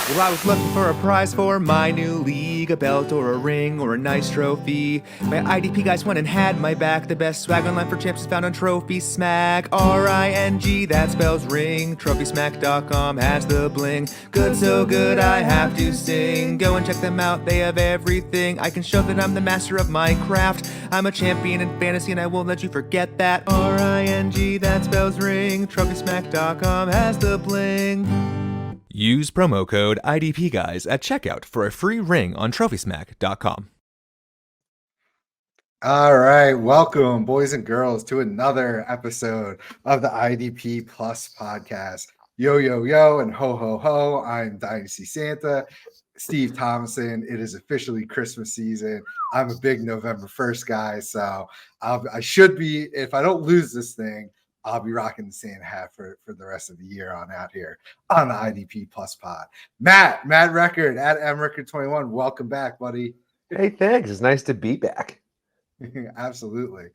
Well, I was looking for a prize for my new league, a belt or a ring or a nice trophy. My IDP guys went and had my back. The best swag online for champs is found on Trophy Smack. RING, that spells ring. TrophySmack.com has the bling. Good, so good, I have to sing. Go and check them out, they have everything. I can show that I'm the master of my craft. I'm a champion in fantasy and I won't let you forget that. RING, that spells ring. TrophySmack.com has the bling. Use promo code IDPGuys at checkout for a free ring on TrophySmack.com. All right, welcome, boys and girls, to another episode of the IDP Plus podcast. Yo, yo, yo, and ho, ho, ho. I'm Dynasty Santa, Steve Thomason. It is officially Christmas season. I'm a big November 1st guy, so I should be, if I don't lose this thing, I'll be rocking the Santa hat for the rest of the year on out here on the IDP Plus pod. Matt Record at MRecord21. Welcome back, buddy. Hey, thanks. It's nice to be back. Absolutely.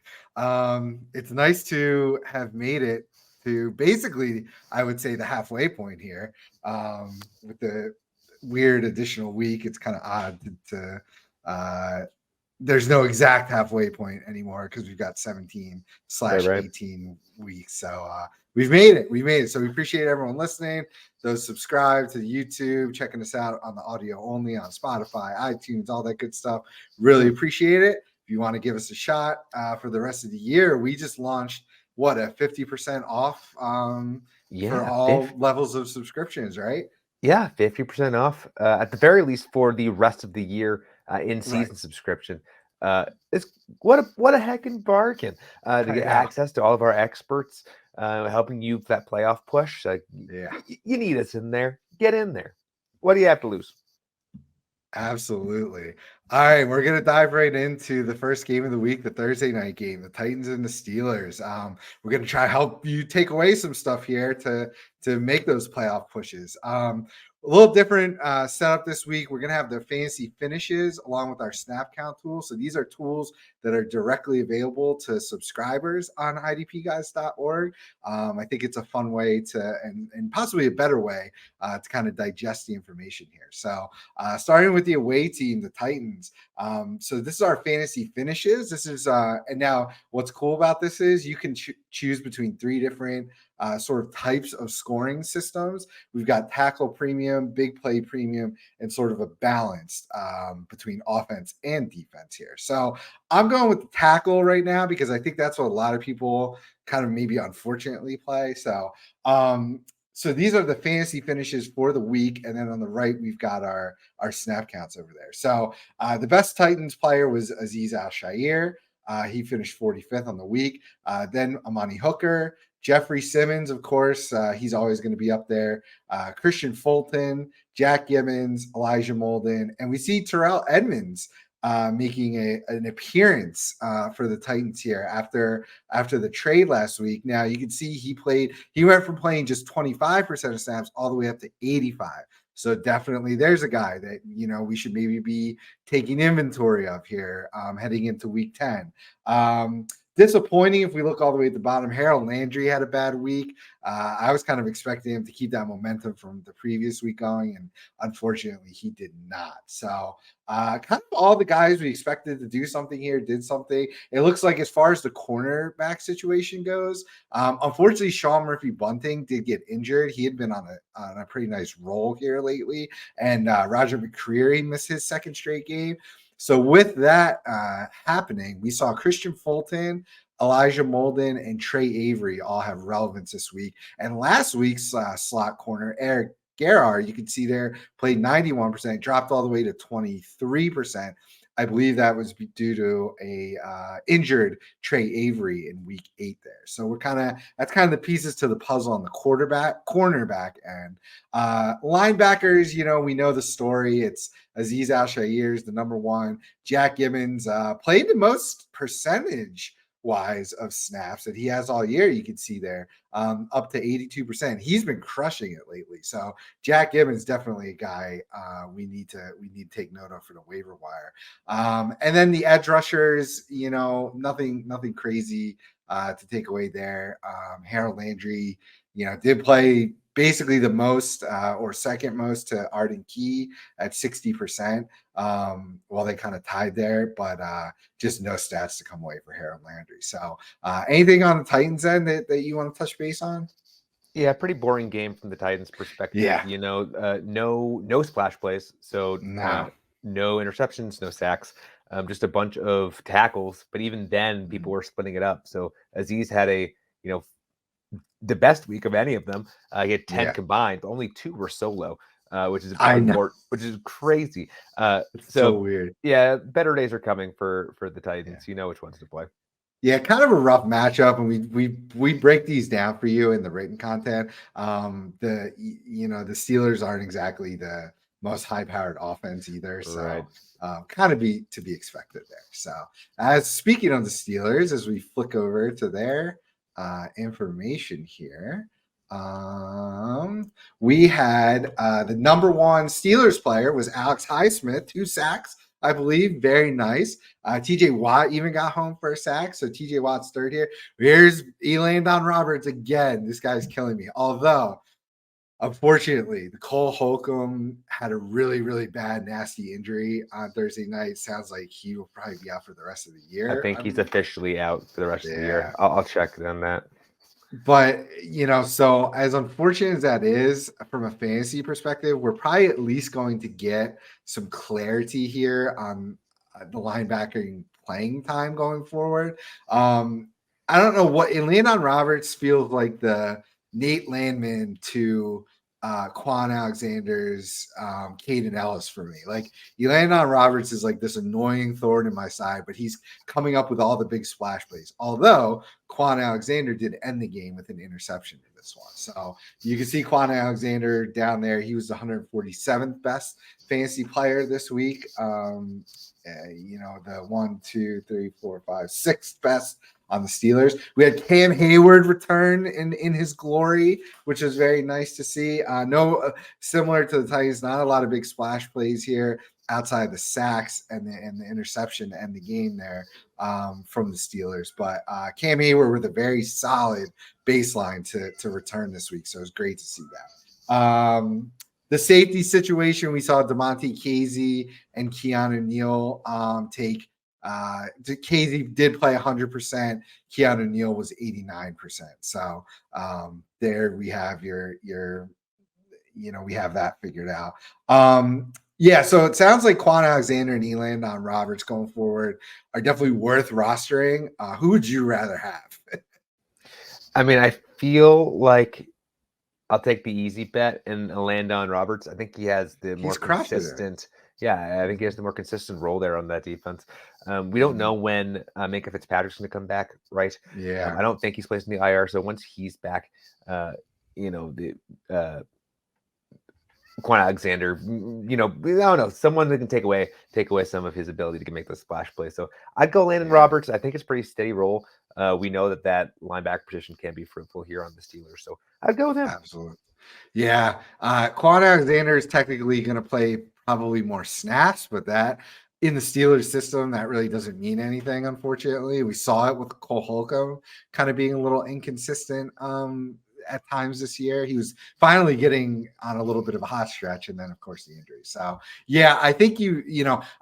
It's nice to have made it to basically, I would say, the halfway point here. With the weird additional week, it's kind of odd to there's no exact halfway point anymore because we've got 17/18 weeks. So we've made it. So we appreciate everyone listening. Those subscribe to the YouTube, checking us out on the audio only on Spotify, iTunes, all that good stuff. Really appreciate it. If you want to give us a shot for the rest of the year, we just launched a 50% off for all levels of subscriptions, right? Yeah, 50% off at the very least for the rest of the year in season subscription. It's what a heckin' bargain to get access to all of our experts helping you that playoff push. You need us in there. Get in there. What do you have to lose? Absolutely. All right, we're going to dive right into the first game of the week, the Thursday night game, the Titans and the Steelers. We're going to try to help you take away some stuff here to make those playoff pushes. A little different setup this week. We're going to have the fantasy finishes along with our snap count tool. So these are tools that are directly available to subscribers on idpguys.org. I think it's a fun way to, and possibly a better way to kind of digest the information here. So starting with the away team, the Titans. So this is our fantasy finishes. This is, and now what's cool about this is you can choose between three different sort of types of scoring systems. We've got tackle premium, big play premium, and sort of a balance between offense and defense here. So I'm going with the tackle right now because I think that's what a lot of people kind of maybe unfortunately play. So these are the fantasy finishes for the week. And then on the right, we've got our snap counts over there. So the best Titans player was Azeez Al-Shaair. He finished 45th on the week. Then Amani Hooker, Jeffrey Simmons, of course, he's always going to be up there. Christian Fulton, Jack Gibbons, Elijah Molden, and we see Terrell Edmonds making an appearance for the Titans here after the trade last week. Now you can see he went from playing just 25% of snaps all the way up to 85%. So definitely there's a guy that, we should maybe be taking inventory of here heading into week 10. Disappointing if we look all the way at the bottom. Harold Landry had a bad week. I was kind of expecting him to keep that momentum from the previous week going, and unfortunately he did not. So kind of all the guys we expected to do something here did something. It looks like as far as the cornerback situation goes, unfortunately Sean Murphy-Bunting did get injured. He had been on a pretty nice roll here lately, and Roger McCreary missed his second straight game. So with that happening, we saw Christian Fulton, Elijah Molden, and Trey Avery all have relevance this week. And last week's slot corner, Eric Garrard, you can see there, played 91%, dropped all the way to 23%. I believe that was due to a injured Trey Avery in week 8 there. So that's kind of the pieces to the puzzle on the cornerback end. Linebackers, we know the story. It's Azeez Al-Shaair is the number one. Jack Gibbons played the most percentage wise of snaps that he has all year. You can see there up to 82%. He's been crushing it lately. So Jack Gibbons definitely a guy we need to take note of for the waiver wire. And then the edge rushers, nothing crazy to take away there. Harold Landry did play basically the most or second most to Arden Key at 60%. Well, they kind of tied there, but just no stats to come away for Harold Landry. So anything on the Titans end that you want to touch base on? Yeah, pretty boring game from the Titans' perspective. Yeah. No splash plays, so No. no interceptions, no sacks, just a bunch of tackles. But even then, people were splitting it up. So Aziz had the best week of any of them. He had 10 combined, but only 2 were solo, which is which is crazy. So weird. Yeah, better days are coming for the Titans. You know which ones to play. Yeah, kind of a rough matchup, and we break these down for you in the written content. The Steelers aren't exactly the most high-powered offense either, so kind of to be expected there. So, as speaking of the Steelers, as we flick over to their information here, we had the number one Steelers player was Alex Highsmith, 2 sacks, I believe. Very nice. TJ Watt even got home for a sack. So TJ Watt's third here. Here's Elandon Roberts again. This guy's killing me. Although, unfortunately, the Cole Holcomb had a really, really bad, nasty injury on Thursday night. Sounds like he will probably be out for the rest of the year. I think he's officially out for the rest of the year. I'll check on that. But, so as unfortunate as that is from a fantasy perspective, we're probably at least going to get some clarity here on the linebacker playing time going forward. I don't know what Landon Roberts feels like the Nate Landman to Quan Alexander's Caden Ellis for me. Like, Landon Roberts is like this annoying thorn in my side, but he's coming up with all the big splash plays. Although Quan Alexander did end the game with an interception in this one. So you can see Quan Alexander down there. He was the 147th best fantasy player this week. The 1, 2, 3, 4, 5, 6th best on the Steelers. We had Cam Hayward return in his glory, which is very nice to see. Similar to the Titans, not a lot of big splash plays here outside the sacks and the interception to end the game there from the Steelers. But Cam Hayward with a very solid baseline to return this week. So it was great to see that. The safety situation, we saw DeMonte Casey and Keanu Neal take. Casey did play 100%. Keanu Neal was 89%. So there we have we have that figured out. So it sounds like Quan Alexander and Elandon Roberts going forward are definitely worth rostering. Who would you rather have? I mean, I feel like I'll take the easy bet in Landon Roberts. I think he has the more consistent. Yeah, I think he has the more consistent role there on that defense. We don't know when Minkah Fitzpatrick's going to come back, right? Yeah. I don't think he's placed in the IR. So once he's back, Quan Alexander, I don't know, someone that can take away some of his ability to make those splash plays. So I'd go Landon Roberts. I think it's a pretty steady role. We know that linebacker position can be fruitful here on the Steelers. So I'd go with him. Absolutely. Yeah. Quan Alexander is technically going to play probably more snaps, but that in the Steelers system, that really doesn't mean anything, unfortunately. We saw it with Cole Holcomb kind of being a little inconsistent at times this year. He was finally getting on a little bit of a hot stretch, and then of course the injury. So yeah, I think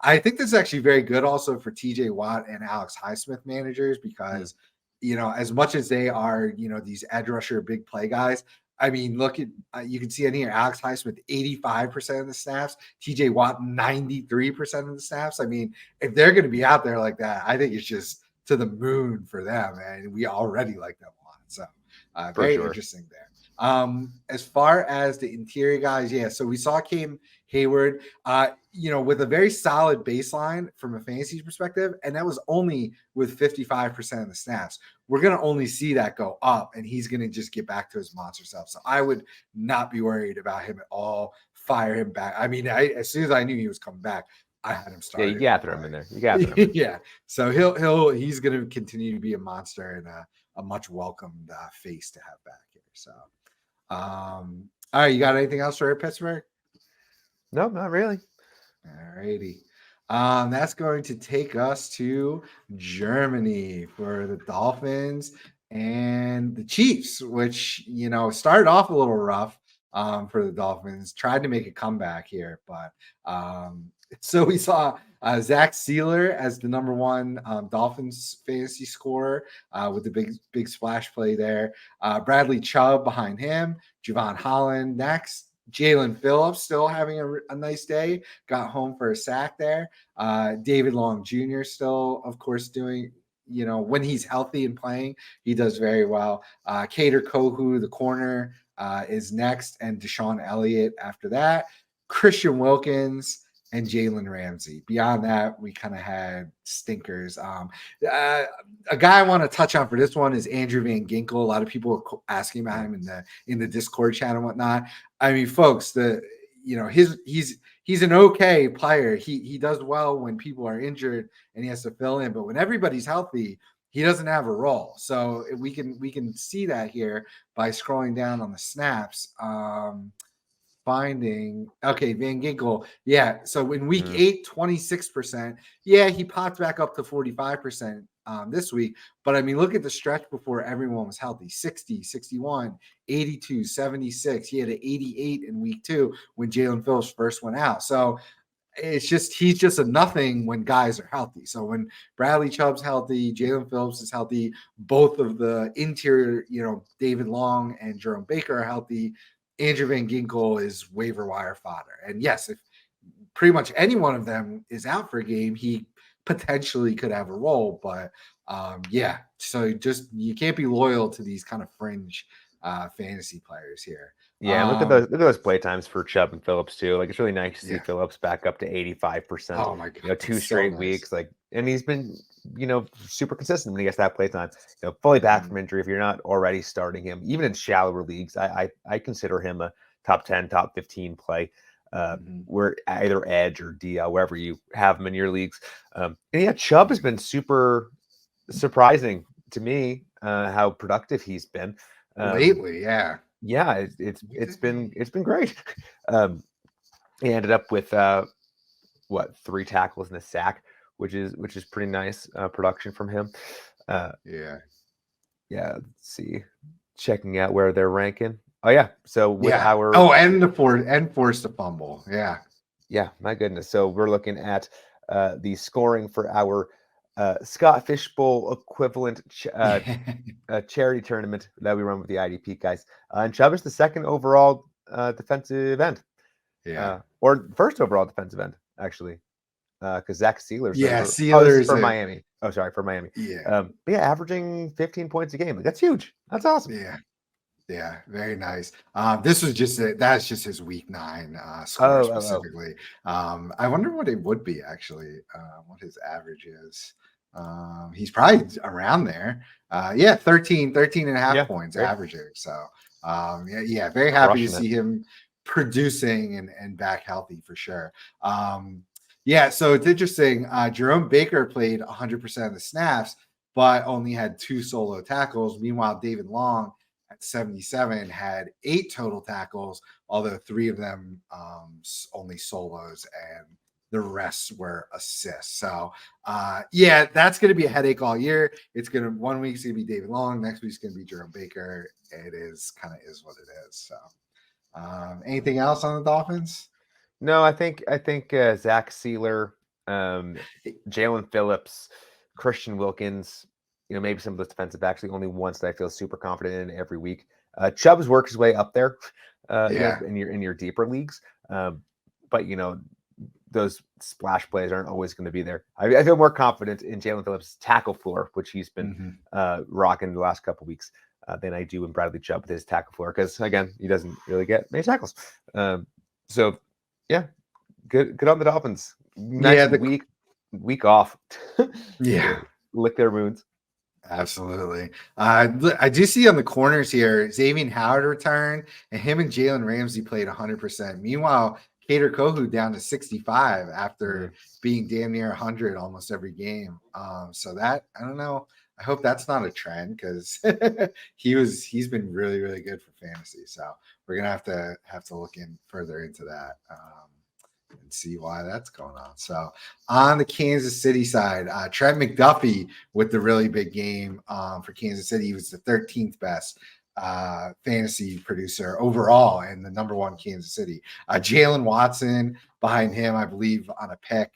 I think this is actually very good also for TJ Watt and Alex Highsmith managers, because as much as they are these edge rusher big play guys, I mean, look at you can see in here Alex Highsmith 85% of the snaps, TJ Watt 93% of the snaps. I mean, if they're going to be out there like that, I think it's just to the moon for them, and we already like them a lot. So very interesting there. As far as the interior guys, so we saw Cam Hayward, with a very solid baseline from a fantasy perspective, and that was only with 55% of the snaps. We're going to only see that go up, and he's going to just get back to his monster self. So I would not be worried about him at all. Fire him back. I mean, as soon as I knew he was coming back, I had him start. Yeah, you got to throw him in there. You got to throw him in. Yeah. So he's going to continue to be a monster and a much welcomed face to have back here. So, all right, you got anything else for Pittsburgh? No, not really. All righty. That's going to take us to Germany for the Dolphins and the Chiefs, which, started off a little rough for the Dolphins, tried to make a comeback here. But so we saw Zach Sealer as the number one Dolphins fantasy scorer with the big splash play there. Bradley Chubb behind him, Javon Holland next. Jalen Phillips still having a nice day, got home for a sack there. David Long Jr. still, of course, doing, when he's healthy and playing, he does very well. Kader Kohu, the corner, is next, and Deshaun Elliott after that. Christian Wilkins and Jalen Ramsey. Beyond that, we kind of had stinkers. A guy I want to touch on for this one is Andrew Van Ginkel. A lot of people are asking about him in the Discord chat and whatnot. I mean, folks, he's an okay player. He does well when people are injured and he has to fill in, but when everybody's healthy, he doesn't have a role. So we can see that here by scrolling down on the snaps. Van Ginkel. Yeah. So in week 8, 26%. Yeah, he popped back up to 45% this week. But I mean, look at the stretch before everyone was healthy: 60, 61, 82, 76. He had an 88 in week 2 when Jalen Phillips first went out. So he's just a nothing when guys are healthy. So when Bradley Chubb's healthy, Jalen Phillips is healthy, both of the interior, David Long and Jerome Baker are healthy, Andrew Van Ginkel is waiver wire fodder. And yes, if pretty much any one of them is out for a game, he potentially could have a role. But so just you can't be loyal to these kind of fringe fantasy players here. Yeah, look at those play times for Chubb and Phillips too. Like, it's really nice to see Phillips back up to 85%. Oh my God, 2 straight weeks. Like, and he's been super consistent when he gets that play time. Fully back from injury. If you're not already starting him, even in shallower leagues, I consider him a top 10, top 15 play. We're either edge or DL, wherever you have him in your leagues. And Chubb has been super surprising to me how productive he's been lately. Yeah, it's been great. He ended up with 3 tackles and a sack, which is pretty nice production from him. Let's see, checking out where they're ranking. So with our and forced a fumble. My goodness. So we're looking at the scoring for our Scott Fishbowl equivalent charity tournament that we run with the IDP guys. And Chubb is the second overall defensive end. Or first overall defensive end, actually. Because Zach Sealer's Sealer's for Miami. Oh, sorry, for Miami. Averaging 15 points a game. Like, that's huge. That's awesome. Yeah, very nice. This was that's just his week 9 score specifically. I wonder what it would be actually, what his average is. He's probably around there. 13 and a half points averaging. So very happy to see him producing and back healthy for sure. So it's interesting. Jerome Baker played 100% of the snaps, but only had 2 solo tackles. Meanwhile, David Long at 77 had 8 total tackles, although 3 of them only solos and the rest were assists. So that's going to be a headache all year. It's going to, 1 week's going to be David Long, next week's going to be Jerome Baker. It is what it is. So anything else on the Dolphins? No, I think Zach Sealer, Jalen Phillips, Christian Wilkins, maybe some of those defensive backs, the only ones that I feel super confident in every week. Chubb's worked his way up there in your deeper leagues. But those splash plays aren't always going to be there. I feel more confident in Jalen Phillips' tackle floor, which he's been rocking the last couple of weeks, than I do in Bradley Chubb with his tackle floor. Because again, he doesn't really get many tackles. Good on the Dolphins. Nice week off. Lick their wounds. Absolutely. I do see on the corners here, Xavier Howard returned, and him and Jalen Ramsey played 100%. Meanwhile, Kader Kohu down to 65 after being damn near 100 almost every game. So that, I don't know. I hope that's not a trend, because he's been really, really good for fantasy. So we're gonna have to look in further into that. and see why that's going on. So on the Kansas City side, Trent McDuffie with the really big game for Kansas City. He was the 13th best fantasy producer overall and the number one Kansas City. Jalen Watson behind him, I believe, on a pick.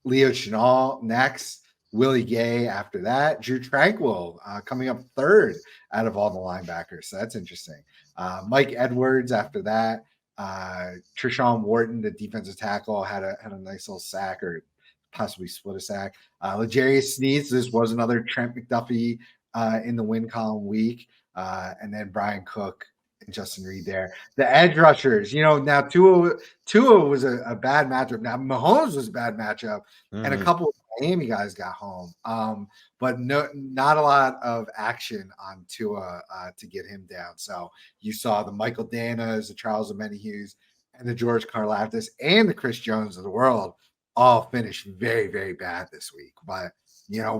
Leo Chenal next. Willie Gay after that. Drew Tranquil coming up third out of all the linebackers. So that's interesting. Mike Edwards after that. Trishawn Wharton, the defensive tackle, had a nice little sack or possibly split a sack. L'Jarius Sneeds, this was another Trent McDuffie in the win column week. And then Brian Cook and Justin Reed there. The edge rushers, now Tua was a bad matchup. Now Mahomes was a bad matchup, and a couple of Miami guys got home. But not a lot of action on Tua to get him down. So you saw the Michael Danas, the Charles Omenihu's, and the George Karlaftis and the Chris Jones of the world all finished very, very bad this week. But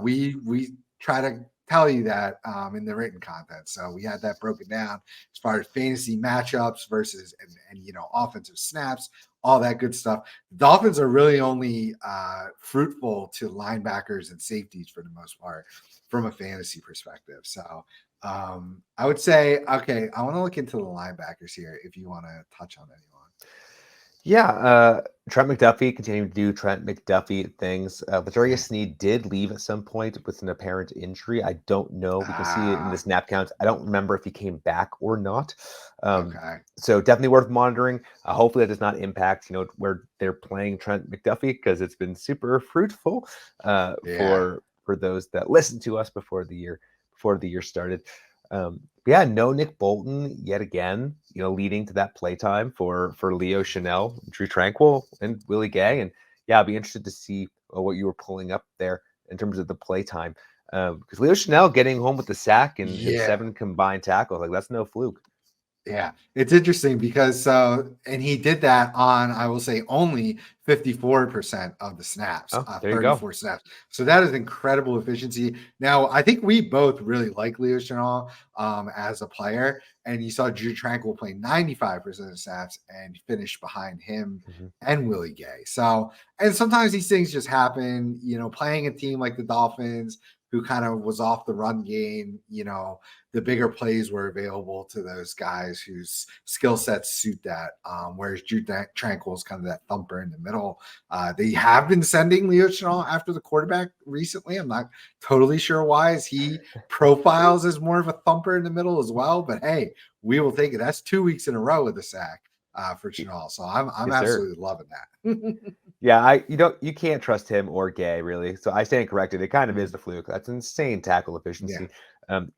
we try to tell you that in the written content. So we had that broken down as far as fantasy matchups versus and offensive snaps, all that good stuff. The Dolphins are really only fruitful to linebackers and safeties for the most part from a fantasy perspective. So I would say, okay, I want to look into the linebackers here if you want to touch on anyone. Yeah, Trent McDuffie continuing to do Trent McDuffie things. L'Jarius Sneed did leave at some point with an apparent injury. I don't know. We can see it in the snap counts. I don't remember if he came back or not. Okay. So definitely worth monitoring. Hopefully that does not impact, where they're playing Trent McDuffie, because it's been super fruitful for those that listened to us before the year started. No Nick Bolton yet again, leading to that playtime for Leo Chenal, Drew Tranquil, and Willie Gay. And I'll be interested to see what you were pulling up there in terms of the playtime. Because Leo Chenal getting home with the sack and 7 combined tackles, like that's no fluke. Yeah, it's interesting because and he did that on, I will say, only 54% of the snaps, 34 snaps. So that is incredible efficiency. Now, I think we both really like Leo Chenal as a player, and you saw Drew Tranquil playing 95% of the snaps and finished behind him and Willie Gay. So, and sometimes these things just happen, playing a team like the Dolphins, who kind of was off the run game, the bigger plays were available to those guys whose skill sets suit that. Whereas Drew Tranquil is kind of that thumper in the middle. They have been sending Leo Chenal after the quarterback recently. I'm not totally sure why, as he profiles as more of a thumper in the middle as well. But hey, we will take it. That's 2 weeks in a row with a sack for Chenal. So I'm absolutely loving that. Yeah, you can't trust him or Gay, really. So I stand corrected. It kind of is the fluke. That's insane tackle efficiency.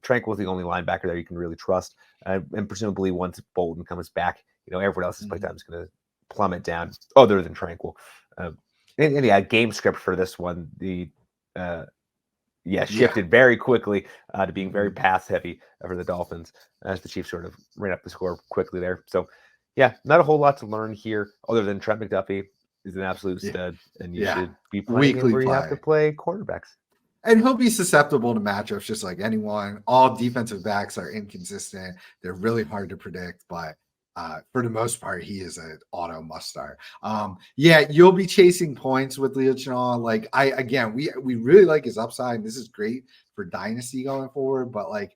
Tranquil's the only linebacker there you can really trust. And presumably once Bolton comes back, everyone else's playtime is going to plummet down, other than Tranquil. And game script for this one, shifted very quickly to being very pass heavy for the Dolphins as the Chiefs sort of ran up the score quickly there. So, not a whole lot to learn here other than Trent McDuffie is an absolute stud, and you should be playing him where you have to play quarterbacks. And he'll be susceptible to matchups just like anyone. All defensive backs are inconsistent. They're really hard to predict, but for the most part, he is an auto must start. You'll be chasing points with Leo Chenal. Like we really like his upside. And this is great for dynasty going forward. But like,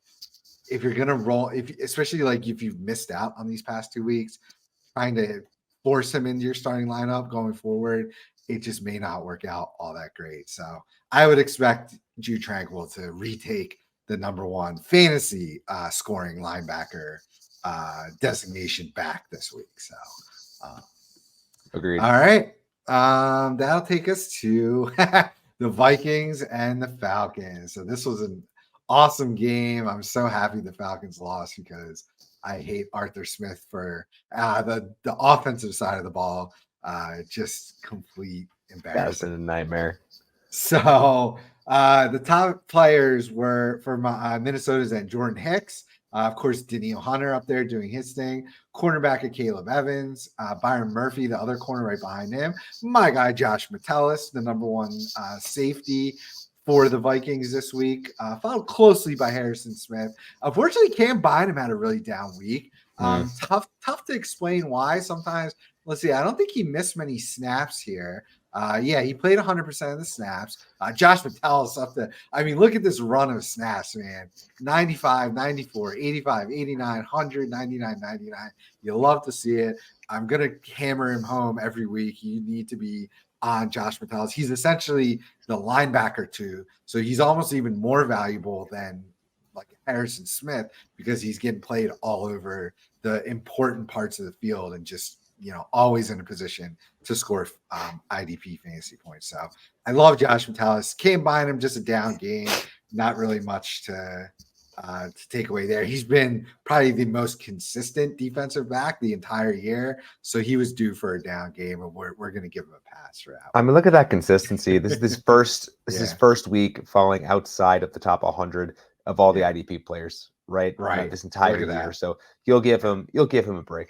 if you're gonna roll, especially like if you've missed out on these past 2 weeks, trying to force him into your starting lineup going forward, it just may not work out all that great. So I would expect Drew Tranquil to retake the number one fantasy scoring linebacker designation back this week. So agreed. All right. That'll take us to the Vikings and the Falcons. So this was an awesome game. I'm so happy the Falcons lost because I hate Arthur Smith for the offensive side of the ball. Just complete embarrassing. That's been a nightmare. So the top players were from Minnesota's and Jordan Hicks. Of course, Daniil Hunter up there doing his thing. Cornerback Caleb Evans. Byron Murphy, the other corner right behind him. My guy, Josh Metellus, the number one safety for the Vikings this week, followed closely by Harrison Smith. Unfortunately, Cam Bynum had a really down week. Tough to explain why sometimes. Let's see. I don't think he missed many snaps here. Yeah, he played 100% of the snaps. Josh Metellus up to, I mean, look at this run of snaps, man. 95, 94, 85, 89, 100, 99, 99. You love to see it. I'm going to hammer him home every week. You need to be on Josh Metellus. He's essentially the linebacker too. So he's almost even more valuable than like Harrison Smith because he's getting played all over the important parts of the field and just, always in a position to score IDP fantasy points. So I love Josh Metellus. Came by him, just a down game. Not really much to take away there. He's been probably the most consistent defensive back the entire year. So he was due for a down game, and we're going to give him a pass for that. I mean, look at that consistency. This is his first week falling outside of the top 100 of all the IDP players, right? This entire year. So you'll give him a break.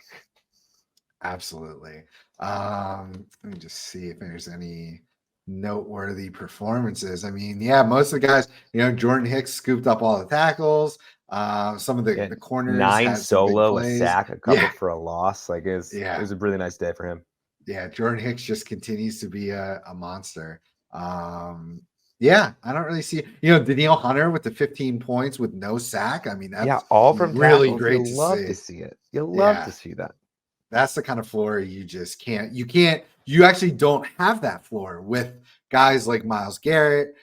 Absolutely. Let me just see if there's any noteworthy performances. I mean, most of the guys, Jordan Hicks scooped up all the tackles. Some of the corners 9 solo, a sack, a couple for a loss. Like it was a really nice day for him. Yeah, Jordan Hicks just continues to be a monster. I don't really see, Danielle Hunter with the 15 points with no sack. I mean, that's all from really tackles. great. You love to see it. You love to see that. That's the kind of floor you just can't. You actually don't have that floor with guys like Myles Garrett,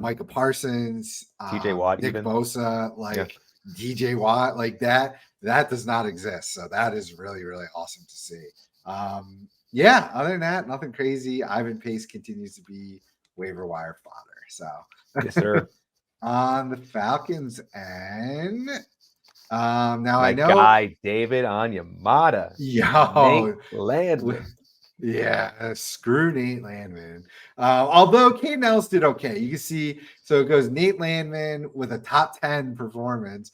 Micah Parsons, TJ Watt, Nick Bosa, DJ Watt, like that. That does not exist. So that is really, really awesome to see. Other than that, nothing crazy. Ivan Pace continues to be waiver wire fodder. So yes, sir. On the Falcons end. Now my I know guy David Onyemata. Nate Landman. Screw Nate Landman. Although Kane Ellis did okay. You can see, so it goes Nate Landman with a top 10 performance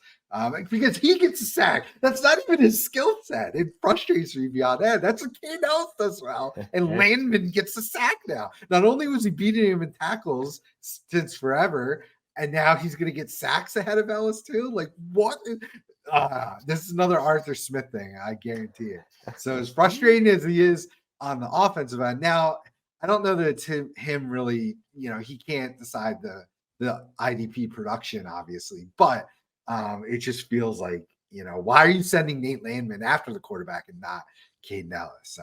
because he gets a sack. That's not even his skill set. It frustrates me beyond that. That's what Kane Ellis does well. And Landman gets a sack now. Not only was he beating him in tackles since forever, and now he's going to get sacks ahead of Ellis too. Like what? This is another Arthur Smith thing. I guarantee it. So as frustrating as he is on the offensive end, now I don't know that it's him really. He can't decide the IDP production, obviously, but it just feels like why are you sending Nate Landman after the quarterback and not Caden Ellis? So,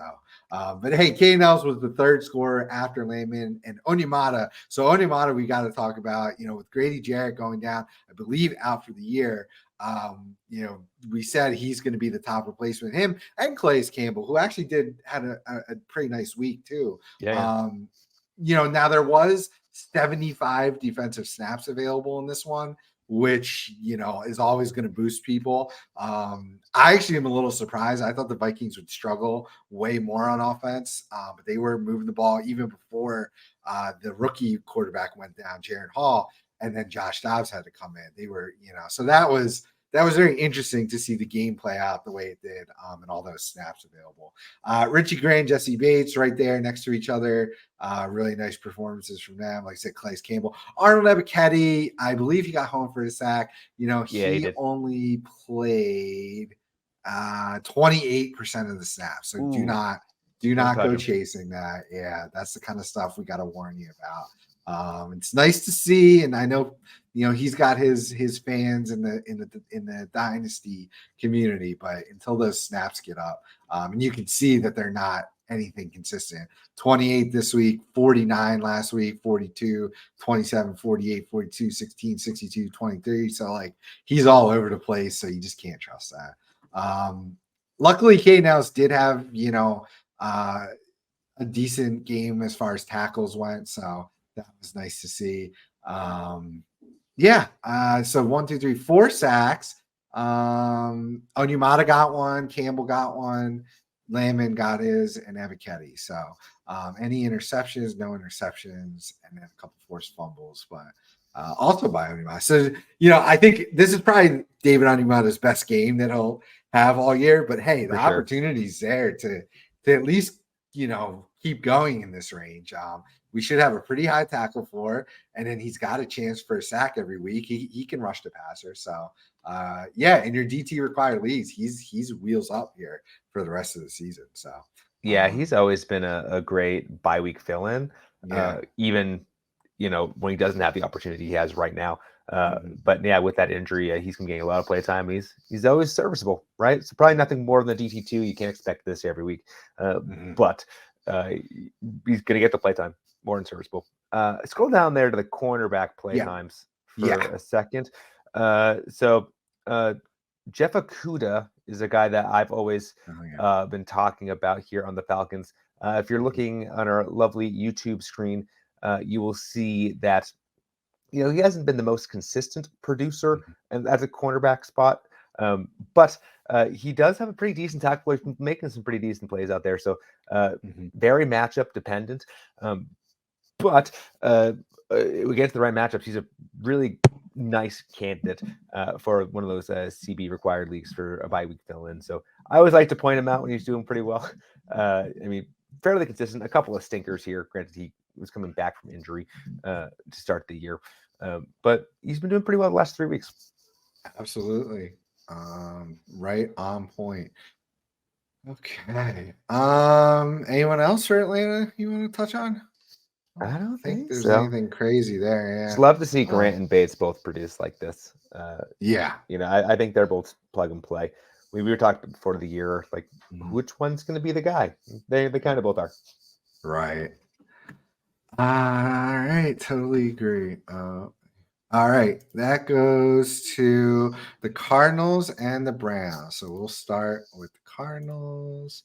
but hey, Caden Ellis was the third scorer after Landman and Onyemata. So Onyemata, we got to talk about, with Grady Jarrett going down, I believe out for the year. We said he's going to be the top replacement, him and Calais Campbell, who actually had a pretty nice week too. Now there was 75 defensive snaps available in this one, which, is always going to boost people. I actually am a little surprised. I thought the Vikings would struggle way more on offense, but they were moving the ball even before the rookie quarterback went down, Jaron Hall, and then Josh Dobbs had to come in. They were, so that was very interesting to see the game play out the way it did, and all those snaps available. Richie Gray and Jesse Bates right there next to each other. Really nice performances from them. Like I said, Calais Campbell. Arnold Ebiketie, I believe he got home for his sack. He only played 28% of the snaps. So do not go chasing that. Yeah, that's the kind of stuff we got to warn you about. It's nice to see, and I know he's got his fans in the dynasty community, but until those snaps get up, and you can see that they're not anything consistent. 28 this week, 49 last week, 42, 27, 48, 42, 16, 62, 23. So like he's all over the place, so you just can't trust that. Luckily, Caden Ellis did have a decent game as far as tackles went, so that was nice to see. So 1, 2, 3, 4 sacks. Onyemata got one, Campbell got one, Landman got his, and Ebiketie. So any interceptions, no interceptions, and then a couple forced fumbles, but also by Onyemata. So, I think this is probably David Onyemata's best game that he'll have all year, but hey, the opportunity's there to at least, keep going in this range. We should have a pretty high tackle floor, and then he's got a chance for a sack every week. He can rush the passer. So in your DT required leagues, he's wheels up here for the rest of the season. So yeah, he's always been a great bye week fill-in. Even when he doesn't have the opportunity he has right now. But yeah, with that injury, he's going to gain a lot of play time. He's always serviceable, right? So probably nothing more than the DT2. You can't expect this every week, but he's going to get the play time, more than serviceable. Scroll down there to the cornerback play times for a second. So Jeff Okudah is a guy that I've always been talking about here on the Falcons. If you're looking on our lovely YouTube screen, you will see that he hasn't been the most consistent producer and at the cornerback spot, but he does have a pretty decent tackle. He's making some pretty decent plays out there, so very matchup dependent. But we get to the right matchups. He's a really nice candidate for one of those CB required leagues for a bye week fill-in. So I always like to point him out when he's doing pretty well. I mean, fairly consistent. A couple of stinkers here. Granted, he was coming back from injury to start the year, but he's been doing pretty well the last 3 weeks. Absolutely, right on point. Okay. Anyone else for Atlanta you want to touch on? I don't think there's so. anything crazy there. Yeah. Just love to see Grant and Bates both produce like this. I think they're both plug and play. We were talking before the year, like which one's going to be the guy? They kind of both are. Right. All right. Totally agree. All right. That goes to the Cardinals and the Browns. So we'll start with the Cardinals.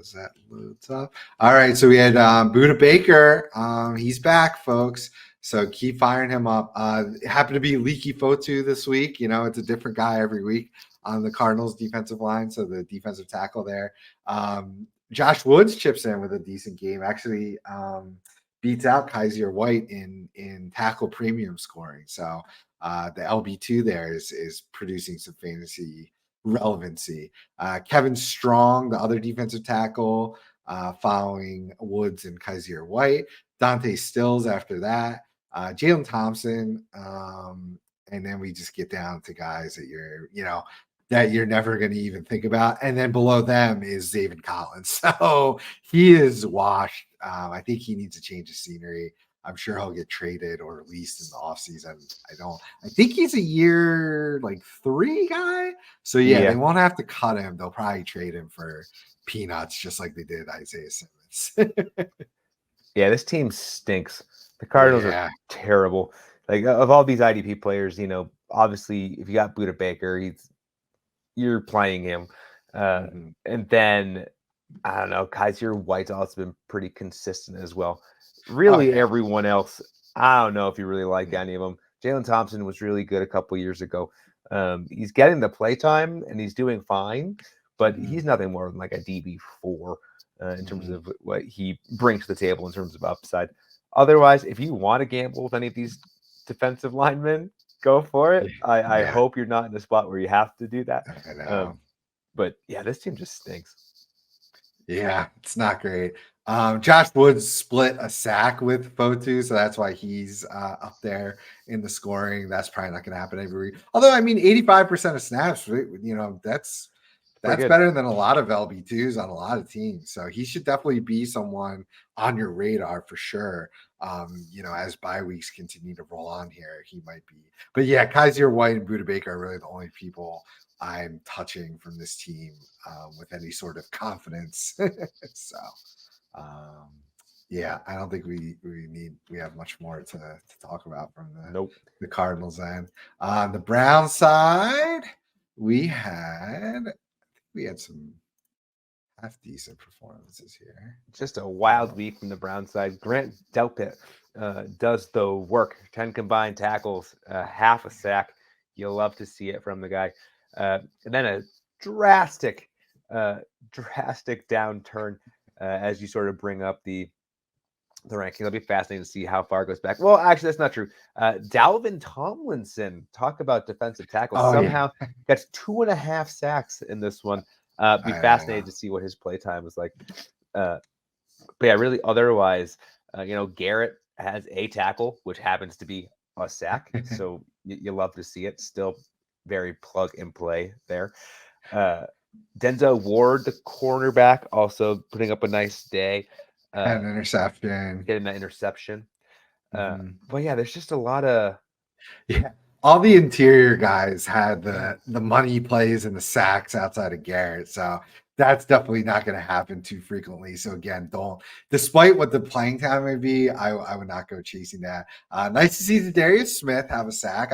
As that loads up. All right. So we had Buda Baker. He's back, folks. So keep firing him up. It happened to be Leaky Fotu this week. It's a different guy every week on the Cardinals defensive line. So the defensive tackle there. Josh Woods chips in with a decent game. Actually, beats out Kaiser White in tackle premium scoring. So the LB2 there is producing some fantasy relevancy. Kevin Strong, the other defensive tackle, following Woods and Kaiser White. Dante Stills after that. Jalen Thompson. And then we just get down to guys that you're never going to even think about. And then below them is Zaven Collins. So he is washed. I think he needs to change the scenery. I'm sure he'll get traded or released in the offseason. I think he's a year 3 guy. So they won't have to cut him. They'll probably trade him for peanuts, just like they did Isaiah Simmons. Yeah, this team stinks. The Cardinals are terrible. Like, of all these IDP players, obviously if you got Buda Baker, you're playing him. And then, I don't know, Kaiser White's also been pretty consistent as well. Really, everyone else, I don't know if you really like any of them. Jalen Thompson was really good a couple years ago. He's getting the play time, and he's doing fine, but he's nothing more than like a DB4 in terms of what he brings to the table in terms of upside. Otherwise, if you want to gamble with any of these defensive linemen, go for it. I hope you're not in a spot where you have to do that. I know. But yeah, this team just stinks. Yeah, it's not great. Josh Woods split a sack with Fotu, so that's why he's up there in the scoring. That's probably not going to happen every week. Although, 85% of snaps, that's better than a lot of LB2s on a lot of teams. So he should definitely be someone on your radar for sure. As bye weeks continue to roll on here, he might be. But yeah, Kaiser White and Buda Baker are really the only people I'm touching from this team with any sort of confidence. So, I don't think we have much more to talk about from the Cardinals end. On the Brown side, we had some half decent performances here. Just a wild week from the Brown side. Grant Delpit does the work. 10 combined tackles, half a sack. You'll love to see it from the guy. And then a drastic downturn as you sort of bring up the ranking. It'll be fascinating to see how far it goes back. Well, actually, that's not true. Dalvin Tomlinson, talk about defensive tackles. Somehow gets 2.5 sacks in this one. Be fascinated to see what his play time was like. But yeah, really otherwise, Garrett has a tackle, which happens to be a sack. So you love to see it. Still very plug and play there. Denzel Ward, the cornerback, also putting up a nice day. Had an interception. Getting that interception. Mhm. But yeah, there's just a lot of Yeah. All the interior guys had the money plays and the sacks outside of Garrett. So that's definitely not going to happen too frequently. So again, despite what the playing time may be, I would not go chasing that. Nice to see Darius Smith have a sack.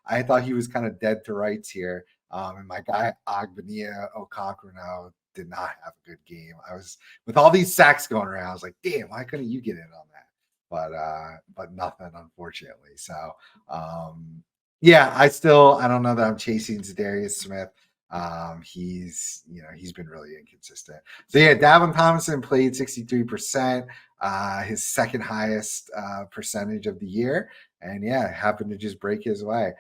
I thought he was kind of dead to rights here. And my guy Ogbania Okonkwo did not have a good game. I was with all these sacks going around. I was like, damn, why couldn't you get in on that? But nothing, unfortunately. So yeah, I don't know that I'm chasing Zadarius Smith. He's been really inconsistent. So yeah, Davin Tomlinson played 63%, his second highest percentage of the year, and yeah, happened to just break his way.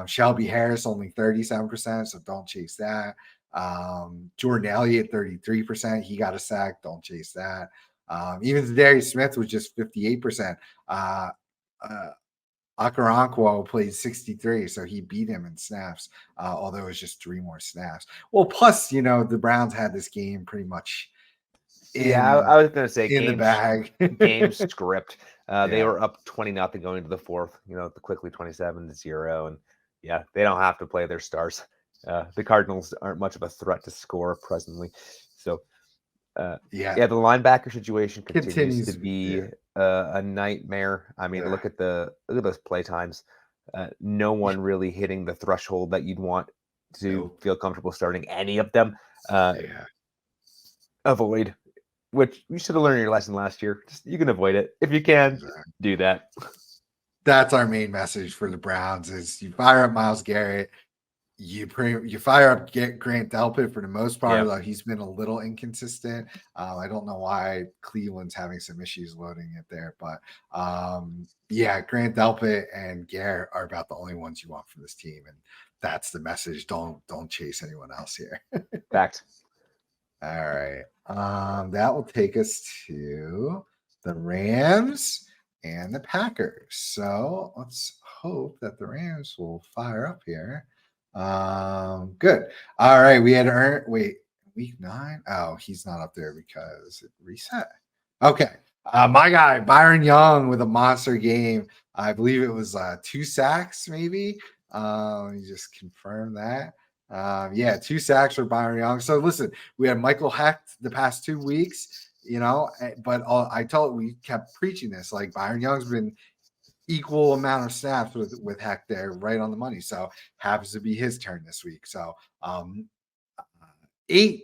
Shelby Harris only 37%, so don't chase that. Jordan Elliott 33%, he got a sack, don't chase that. Even Darius Smith was just 58%. Okoronkwo played 63, so he beat him in snaps, although it was just 3 more snaps. Well, plus, the Browns had this game pretty much I was going to say in the bag. game script. They Yeah. were up 20-0 going into the fourth, quickly 27-0. And yeah, they don't have to play their stars. The Cardinals aren't much of a threat to score presently. So the linebacker situation continues to be a nightmare. I mean, look at those play times. No one really hitting the threshold that you'd want to feel comfortable starting any of them. Avoid, which you should have learned your lesson last year. You can avoid it if you can. Do that. That's our main message for the Browns: is you fire up Myles Garrett. You fire up Grant Delpit for the most part, though he's been a little inconsistent. I don't know why Cleveland's having some issues loading it there, but Grant Delpit and Garrett are about the only ones you want for this team, and that's the message. Don't chase anyone else here. Fact. All right, that will take us to the Rams and the Packers. So let's hope that the Rams will fire up here. Good. All right, we had week 9. Oh, he's not up there because it reset. Okay. My guy Byron Young with a monster game. I believe it was 2 sacks, maybe. Let me just confirm that. 2 sacks for Byron Young. So listen, we had Michael Hecht the past 2 weeks, but we kept preaching this. Like, Byron Young's been equal amount of snaps with Heck there, right on the money. So happens to be his turn this week. So 8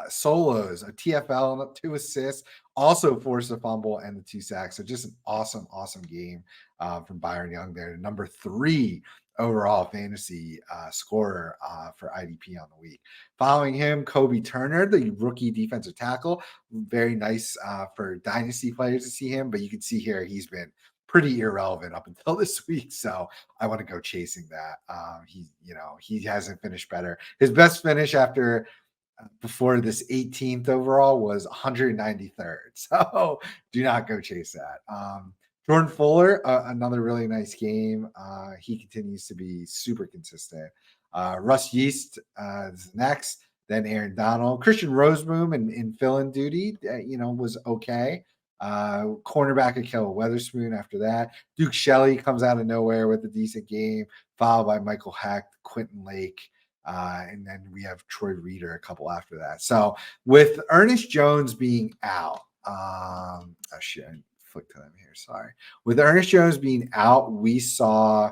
solos, a TFL, and 2 assists, also forced a fumble and the 2 sacks. So just an awesome game from Byron Young there. Number 3 overall fantasy scorer for IDP on the week. Following him, Kobe Turner, the rookie defensive tackle. Very nice for dynasty players to see him, but you can see here he's been pretty irrelevant up until this week, so I want to go chasing that. He hasn't finished better. His best finish before this 18th overall was 193rd. So do not go chase that. Jordan Fuller, another really nice game. He continues to be super consistent. Russ Yeast is next. Then Aaron Donald. Christian Roseboom in fill-in duty, was okay. Cornerback Akel Weatherspoon after that. Duke Shelley comes out of nowhere with a decent game, followed by Michael Hecht, Quentin Lake, and then we have Troy Reader a couple after that. So with Ernest Jones being out, I flicked to them here. Sorry. With Ernest Jones being out, we saw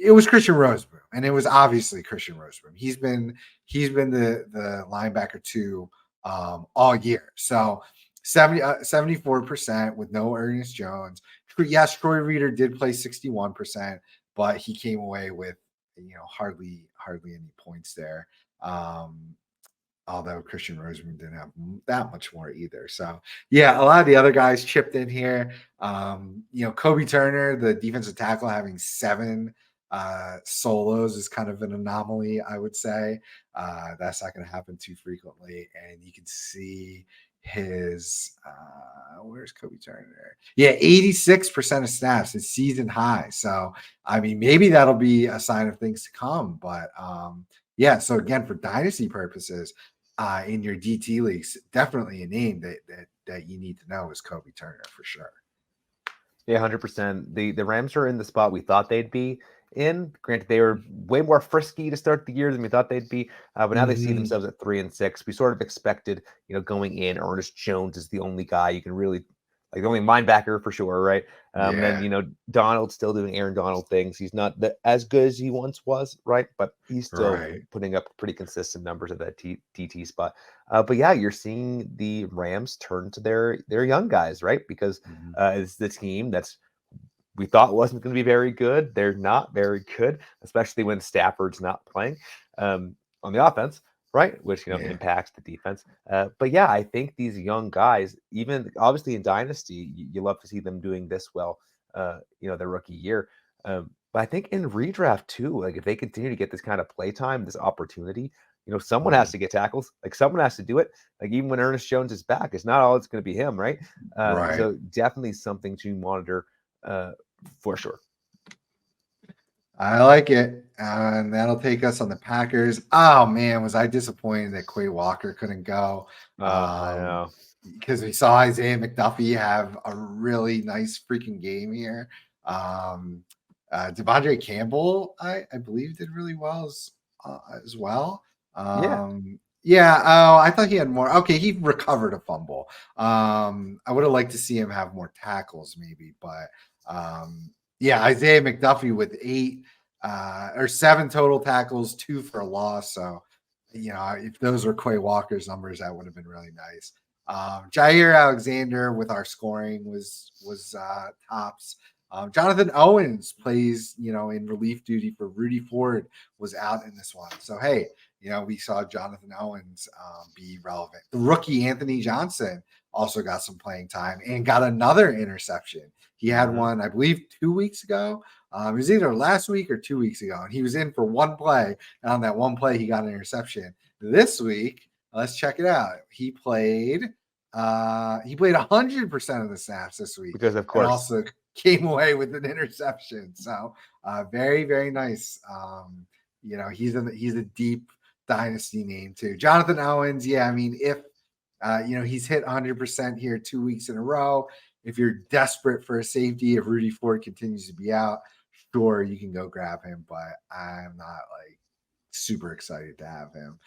it was Christian Roseboom, and it was obviously Christian Roseboom. He's been the linebacker 2 all year. So 74% with no Ernest Jones. Yes, Troy Reader did play 61%, but he came away with hardly any points there. Although Christian Roseboom didn't have that much more either. So yeah, a lot of the other guys chipped in here. Kobe Turner, the defensive tackle, having 7 solos is kind of an anomaly, I would say. That's not going to happen too frequently. And you can see his where's Kobe Turner? Yeah, 86% of snaps is season high. So I mean, maybe that'll be a sign of things to come. But yeah, so again, for dynasty purposes, in your DT leagues, definitely a name that you need to know is Kobe Turner for sure. Yeah, 100%. The Rams are in the spot we thought they'd be in. Granted, they were way more frisky to start the year than we thought they'd be, but now they see themselves at 3-6. We sort of expected, going in, Ernest Jones is the only guy you can really, like the only linebacker for sure, right? Then Donald's still doing Aaron Donald things. He's not as good as he once was, right? But he's still putting up pretty consistent numbers at that DT spot. But yeah, you're seeing the Rams turn to their young guys, right? Because it's the team that's we thought wasn't going to be very good. They're not very good, especially when Stafford's not playing on the offense, right? Which impacts the defense. But yeah, I think these young guys, even obviously in Dynasty, you love to see them doing this well. Their rookie year. But I think in redraft too, like if they continue to get this kind of play time, this opportunity, someone has to get tackles. Like someone has to do it. Like even when Ernest Jones is back, it's not all it's going to be him, right? So definitely something to monitor for sure. I like it. And that'll take us on the Packers. Oh man, was I disappointed that Quay Walker couldn't go. I know. Because we saw Isaiah McDuffie have a really nice freaking game here. Devondre Campbell, I believe, did really well as well. Yeah. Oh, I thought he had more. Okay, he recovered a fumble. I would have liked to see him have more tackles, maybe, but yeah, Isaiah McDuffie with 8 or 7 total tackles, 2 for a loss. So, if those were Quay Walker's numbers, that would have been really nice. Jair Alexander with our scoring was tops. Jonathan Owens plays, in relief duty for Rudy Ford, was out in this one. So, hey, we saw Jonathan Owens be relevant. The rookie Anthony Johnson also got some playing time and got another interception. He had one, I believe, 2 weeks ago. It was either last week or 2 weeks ago, and he was in for one play. And on that one play, he got an interception. This week, let's check it out. He played 100% of the snaps this week, because of course, and also came away with an interception. So very, very nice. He's a deep dynasty name too. Jonathan Owens. Yeah, I mean, if he's hit 100% here 2 weeks in a row. If you're desperate for a safety, if Rudy Ford continues to be out, sure, you can go grab him, but I'm not like super excited to have him.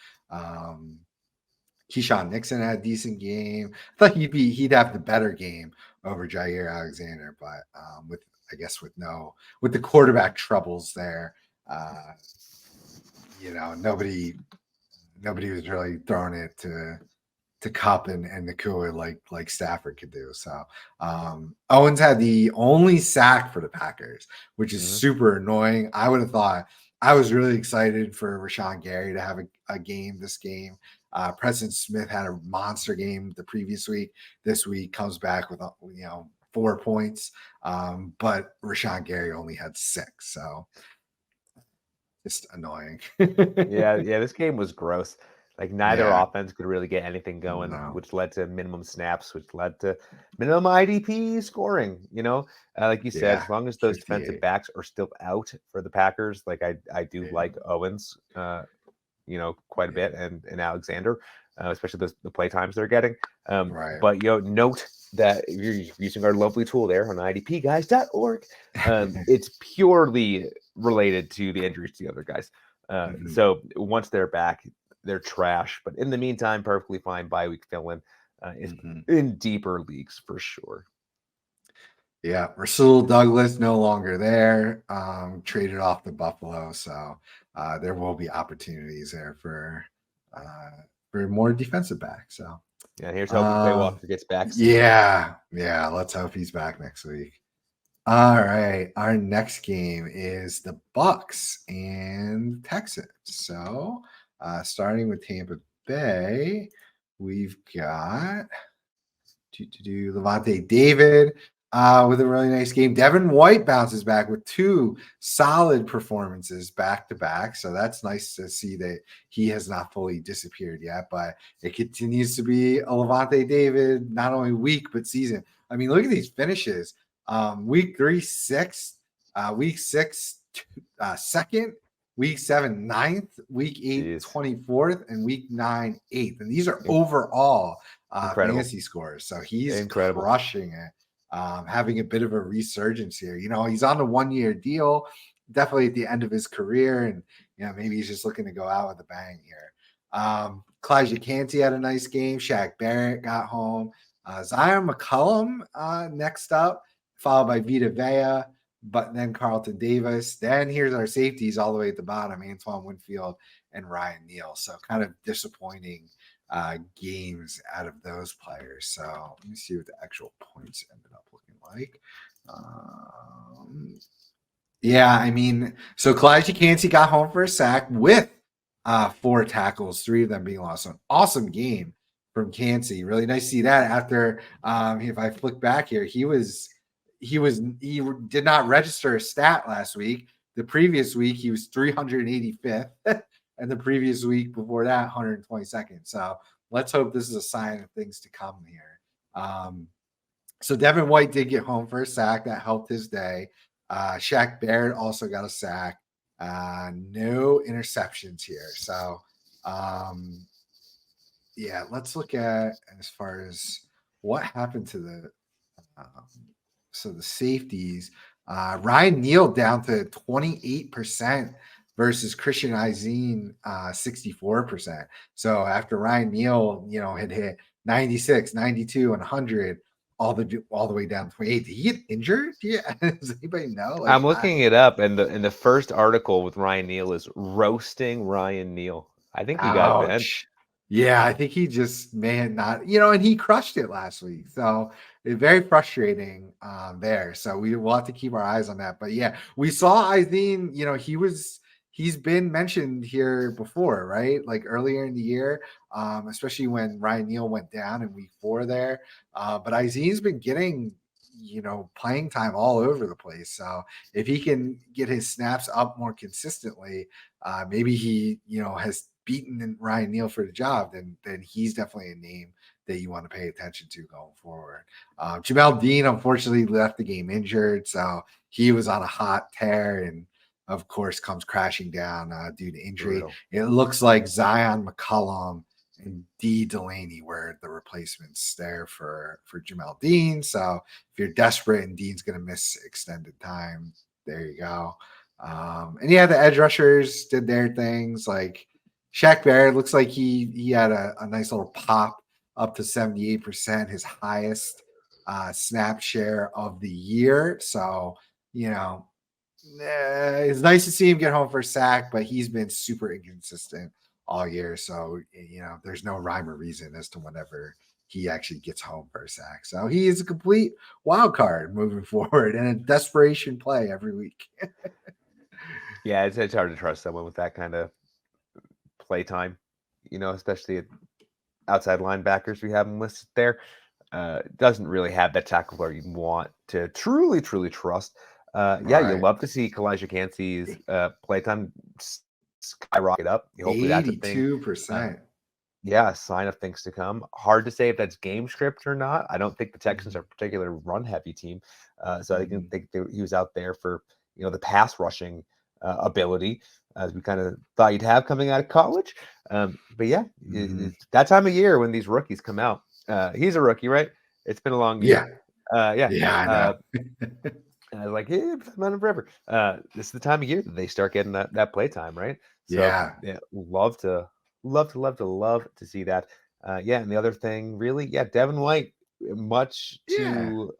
Keyshawn Nixon had a decent game. I thought he'd have the better game over Jair Alexander, but with the quarterback troubles there, nobody was really throwing it to Kupp and Nakua like Stafford could do. So Owens had the only sack for the Packers, which is super annoying. I would have thought. I was really excited for Rashawn Gary to have a game this game. Preston Smith had a monster game the previous week. This week comes back with 4 points, but Rashawn Gary only had 6, so just annoying. yeah. This game was gross. Like neither offense could really get anything going, which led to minimum snaps, which led to minimum IDP scoring. Like you said, as long as those defensive backs are still out for the Packers, like I do like Owens, quite a bit, and Alexander, especially the play times they're getting. But note that if you're using our lovely tool there on idpguys.org, it's purely related to the injuries to the other guys. So once they're back, they're trash. But in the meantime, perfectly fine bye week fill-in in deeper leagues for sure. Yeah, Rasul Douglas no longer there. Traded off to Buffalo, so there will be opportunities there for more defensive back. So here's hoping Quay Walker gets back. Yeah. Let's hope he's back next week. All right, our next game is the Bucs and Texans. So starting with Tampa Bay, we've got Levante David. with a really nice game. Devin White bounces back with 2 solid performances back to back. So that's nice to see that he has not fully disappeared yet, but it continues to be a Levante David, not only week, but season. I mean, look at these finishes. Week 3, 6th, week 6, 2nd, week 7, 9th, week 8, 24th, and week 9, 8th. And these are overall fantasy scores. So he's crushing it. Having a bit of a resurgence here. You know, he's on a 1-year deal, definitely at the end of his career, and you know, maybe he's just looking to go out with a bang here. Kalijah Kancey had a nice game. Shaq Barrett got home. Zion McCollum next up, followed by Vita Vea, but then Carlton Davis. Then here's our safeties all the way at the bottom, Antoine Winfield and Ryan Neal. So kind of disappointing games out of those players. So let me see what the actual points ended up looking like. Yeah, I mean, so Kalijah Kancey got home for a sack with 4 tackles, 3 of them being lost. So an awesome game from Kancey. Really nice to see that after if I flick back here, he did not register a stat last week. The previous week he was 385th. And the previous week before that, 122nd. So let's hope this is a sign of things to come here. So Devin White did get home for a sack. That helped his day. Shaq Barrett also got a sack. No interceptions here. So, yeah, let's look at as far as what happened to the the safeties. Ryan Neal down to 28%. Versus Christian Izine, 64%. So after Ryan Neal, you know, had hit 96, 92, and 100, all the way down to 28. Did he get injured? Yeah, does anybody know? Like, I'm looking it up, and the first article with Ryan Neal is roasting Ryan Neal. I think he got benched. Yeah, I think he just may have not, you know, and he crushed it last week. So it's very frustrating there. So we'll have to keep our eyes on that. But yeah, we saw Izine, you know, he's been mentioned here before, right? Like earlier in the year, especially when Ryan Neal went down in week 4 there. But Izine's been getting, you know, playing time all over the place. So if he can get his snaps up more consistently, maybe he, you know, has beaten Ryan Neal for the job, then he's definitely a name that you want to pay attention to going forward. Jamel Dean unfortunately left the game injured, so he was on a hot tear and of course comes crashing down due to injury. Brutal. It looks like Zion McCollum and D Delaney were the replacements there for Jamel Dean. So if you're desperate and Dean's going to miss extended time, there you go. And yeah, the edge rushers did their things. Like Shaq Barrett looks like he had a nice little pop up to 78%, his highest snap share of the year. So, you know, it's nice to see him get home for a sack, but he's been super inconsistent all year. So, you know, there's no rhyme or reason as to whenever he actually gets home for a sack. So he is a complete wild card moving forward and a desperation play every week. Yeah, it's hard to trust someone with that kind of playtime, you know, especially at outside linebackers we have him listed there. Doesn't really have that tackle where you want to truly trust. Yeah, you'll love to see Kalijah Kancey's playtime skyrocket up. Hopefully that's a thing. 82%. Yeah, a sign of things to come. Hard to say if that's game script or not. I don't think the Texans are a particular run-heavy team, so I think he was out there for, you know, the pass rushing ability, as we kind of thought he'd have coming out of college. But yeah, it's that time of year when these rookies come out. He's a rookie, right? It's been a long year. Yeah, I know. And I was like, hey, I've known him forever. This is the time of year that they start getting that play time, right? So, yeah, love to see that. Yeah, and the other thing, really, yeah, Devin White, much to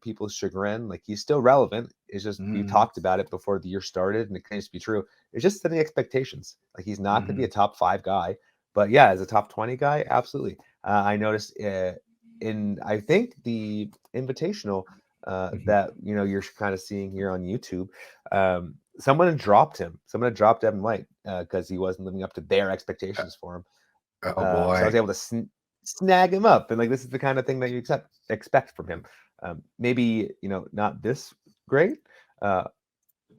people's chagrin, like he's still relevant. It's just we talked about it before the year started, and it continues to be true. It's just setting expectations. Like he's not going to be a top 5 guy, but yeah, as a top 20 guy, absolutely. I noticed in I think the Invitational that, you know, you're kind of seeing here on YouTube, someone had dropped him. Someone had dropped Devin White because he wasn't living up to their expectations for him. Oh boy! So I was able to snag him up, and like this is the kind of thing that you expect from him. Maybe, not this great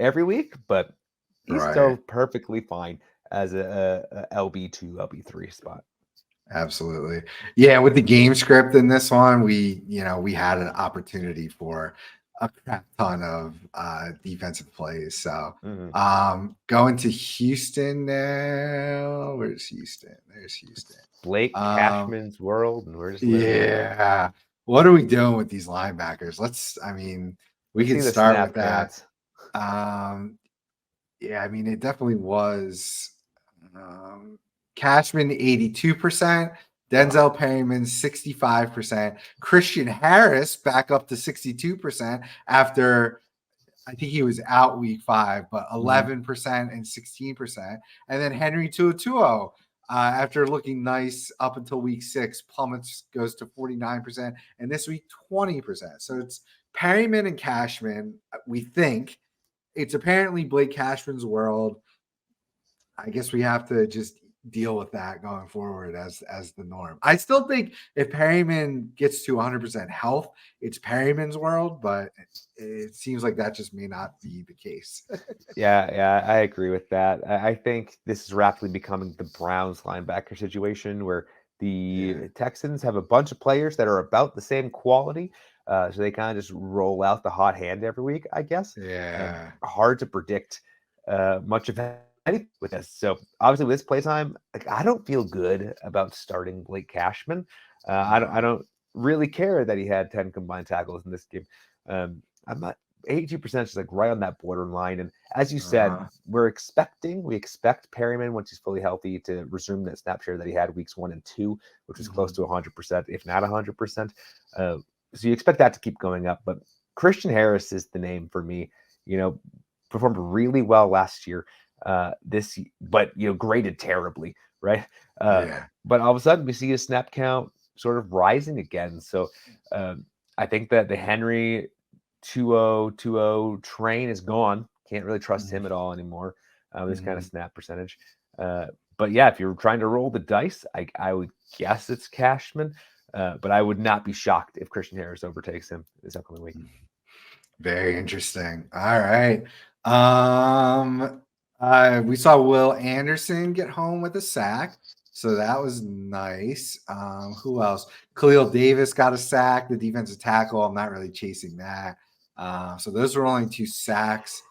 every week, but he's still Right. perfectly fine as a LB2, LB3 spot. Absolutely. Yeah, with the game script in this one, we had an opportunity for a crap ton of defensive plays. So Mhm. going to Houston now. Where's Houston? There's Houston. Blake Um, Cashman's world, and we're just living in it. yeah. What are we doing with these linebackers? We Let's could see the start with snap that. counts. Um, yeah, it definitely was um, Cashman 82%, Wow. Denzel Perryman 65%, Christian Harris back up to 62% after I think he was out week 5, but Mhm. 11% and 16%. And then Henry 202 after looking nice up until week 6, plummets, goes to 49%, and this week 20%. So it's Perryman and Cashman, we think. It's apparently Blake Cashman's world. I guess we have to just deal with that going forward as the norm. I still think if Perryman gets to 100% health, it's Perryman's world, but it seems like that just may not be the case. Yeah, I agree with that. I think this is rapidly becoming the Browns linebacker situation where Yeah. the Texans have a bunch of players that are about the same quality. So they kind of just roll out the hot hand every week, I guess. Yeah. Hard to predict much of anything with this. So obviously with this playtime, like, I don't feel good about starting Blake Cashman. I No. don't really care that he had 10 combined tackles in this game. I'm not 82% is like right on that borderline. And as you said, Uh-huh. we expect Perryman, once he's fully healthy, to resume that snap share that he had weeks 1 and 2, which was close Mhm. to 100%, if not 100%. So you expect that to keep going up. But Christian Harris is the name for me. You know, performed really well last year. But graded terribly, right? Yeah. But all of a sudden, we see his snap count sort of rising again. So I think that the Henry 2020 train is gone. Can't really trust Mhm. him at all anymore. This kind of Mhm. snap percentage. But yeah, if you're trying to roll the dice, I would guess it's Cashman. But I would not be shocked if Christian Harris overtakes him this upcoming week. Very interesting. All right. We saw Will Anderson get home with a sack, so that was nice. Who else? Khalil Davis got a sack, the defensive tackle. I'm not really chasing that. So those were only 2 sacks,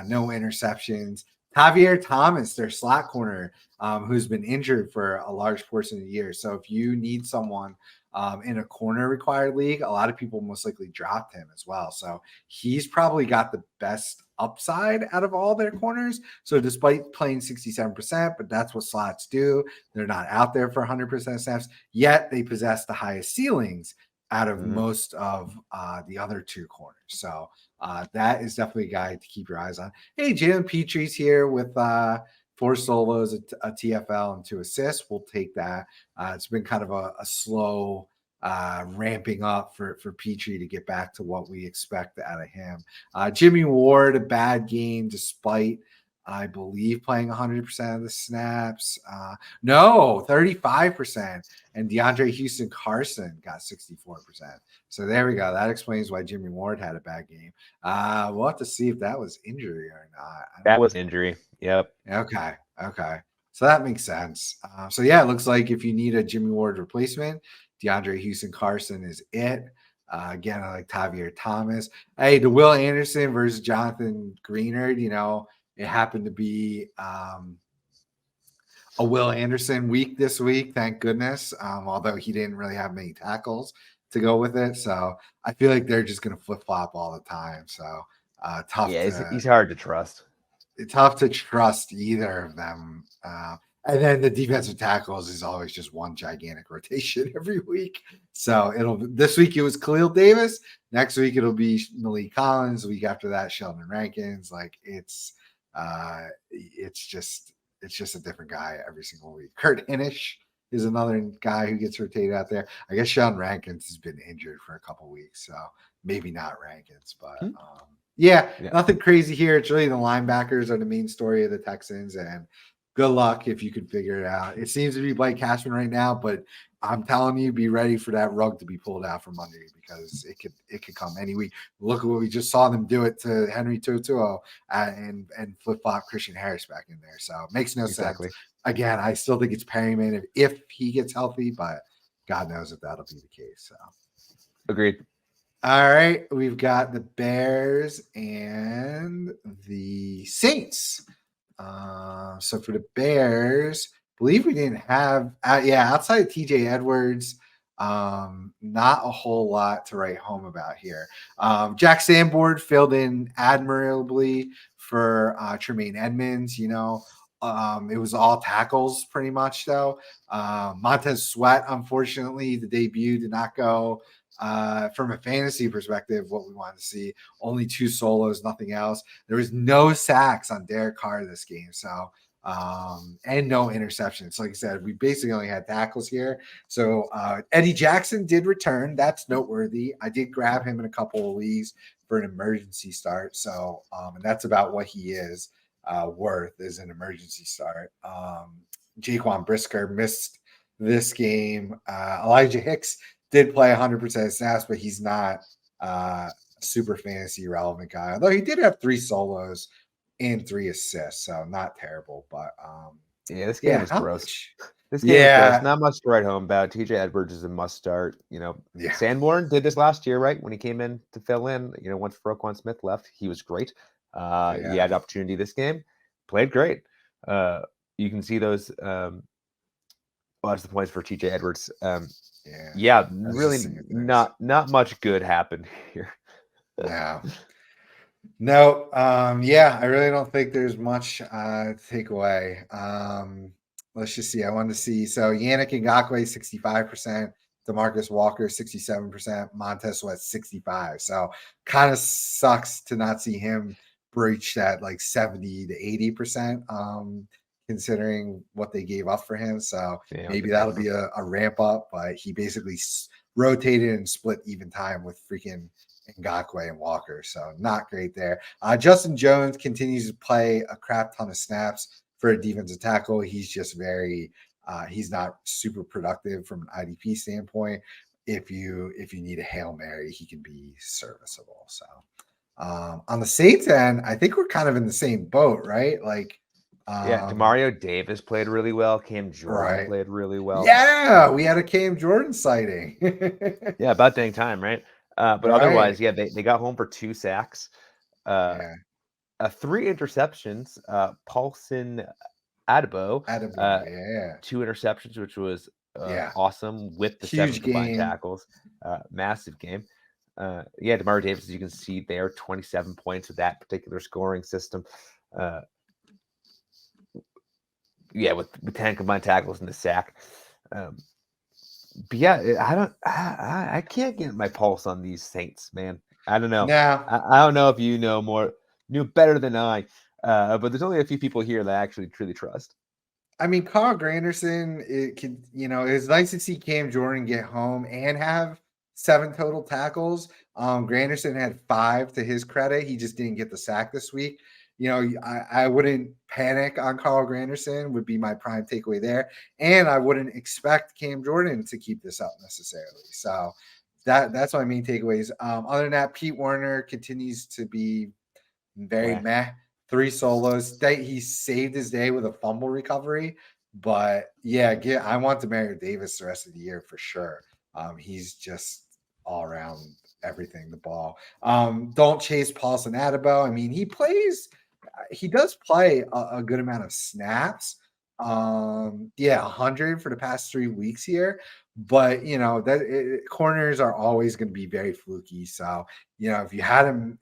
no interceptions. Javier Thomas, their slot corner, who's been injured for a large portion of the year. So if you need someone in a corner required league, a lot of people most likely dropped him as well. So he's probably got the best upside out of all their corners. So despite playing 67%, but that's what slots do. They're not out there for 100% snaps, yet they possess the highest ceilings out of Mhm. most of the other 2 corners. So that is definitely a guy to keep your eyes on. Hey, Jalen Petrie's here with 4 solos, a TFL, and 2 assists. We'll take that. It's been kind of a slow ramping up for Petrie to get back to what we expect out of him. Jimmy Ward, a bad game despite, I believe, playing 100% of the snaps. No, 35%. And DeAndre Houston Carson got 64%. So there we go. That explains why Jimmy Ward had a bad game. We'll have to see if that was injury or not. I That don't was injury. Yep. Okay. Okay. So that makes sense. So yeah, it looks like if you need a Jimmy Ward replacement, DeAndre Houston Carson is it. Again, I like Javier Thomas. Hey, the Will Anderson versus Jonathan Greenard, it happened to be a Will Anderson week this week, thank goodness. Although he didn't really have many tackles to go with it. So I feel like they're just going to flip flop all the time. So tough Yeah, to he's hard to trust. it's tough to trust either of them. And then the defensive tackles is always just one gigantic rotation every week. So this week it was Khalil Davis. Next week it'll be Malik Collins. The week after that, Sheldon Rankins. Like it's just a different guy every single week. Kurt Hinish is another guy who gets rotated out there. I guess Sheldon Rankins has been injured for a couple weeks, so maybe not Rankins, but Hmm? yeah, Yeah. nothing crazy here. It's really the linebackers are the main story of the Texans, and good luck if you can figure it out. It seems to be Blake Cashman right now, but I'm telling you, be ready for that rug to be pulled out from under you because it could come any week. Look at what we just saw them do it to Henry To'oTo'o and flip flop Christian Harris back in there. So it makes no sense. Again, I still think it's Perryman if he gets healthy, but God knows if that'll be the case. So agreed. All right, we've got the Bears and the Saints. So for the Bears, believe we didn't have outside of TJ Edwards, not a whole lot to write home about here. Jack Sanborn filled in admirably for Tremaine Edmonds. You know, it was all tackles pretty much though. Montez Sweat, unfortunately, the debut did not go from a fantasy perspective, what we wanted to see. Only 2 solos, nothing else. There was no sacks on Derek Carr this game. So, and no interceptions. Like I said, we basically only had tackles here. So Eddie Jackson did return. That's noteworthy. I did grab him in a couple of leagues for an emergency start. So, and that's about what he is worth is an emergency start. Jaquan Brisker missed this game. Elijah Hicks did play 100% of snaps, but he's not a super fantasy relevant guy. Although he did have 3 solos and 3 assists, so not terrible. But this game was gross. This game was gross. Not much to write home about. TJ Edwards is a must start. You know, Sanborn did this last year, right? When he came in to fill in, you know, once Roquan Smith left, he was great. He had opportunity this game, played great. You can see those. Watch the points for TJ Edwards. Really not much good happened here. No. I really don't think there's much to take away. Let's just see. I wanted to see. So Yannick Ngakoue 65%, DeMarcus Walker 67%, Montez Sweat 65%. So kind of sucks to not see him breach that like 70 to 80%. Considering what they gave up for him. So maybe that'll be a ramp up, but he basically rotated and split even time with freaking Ngakoue and Walker. So not great there. Justin Jones continues to play a crap ton of snaps for a defensive tackle. He's just he's not super productive from an IDP standpoint. If you need a Hail Mary, he can be serviceable. So on the Saints end, I think we're kind of in the same boat, right? Like, Demario Davis played really well. Cam Jordan played really well. Yeah, we had a Cam Jordan sighting. About dang time, right? But otherwise, they got home for 2 sacks, 3 interceptions. Paulson Adebo, 2 interceptions, which was awesome with the 7 combined tackles. Massive game. Demario Davis, as you can see there, 27 points with that particular scoring system. With 10 combined tackles in the sack. I can't get my pulse on these Saints, man. I don't know. I don't know if you knew better than I. But there's only a few people here that I actually truly trust. I mean, Carl Granderson, it's nice to see Cam Jordan get home and have 7 total tackles. Granderson had 5 to his credit. He just didn't get the sack this week. You know, I wouldn't panic on Carl Granderson would be my prime takeaway there. And I wouldn't expect Cam Jordan to keep this up necessarily. So that's my main takeaways. Other than that, Pete Werner continues to be very meh. 3 solos. He saved his day with a fumble recovery. But I want Demario Davis the rest of the year for sure. He's just all around everything, the ball. Don't chase Paulson Adebo. I mean, he does play a good amount of snaps. 100 for the past 3 weeks here. But, corners are always going to be very fluky. So, if you had him,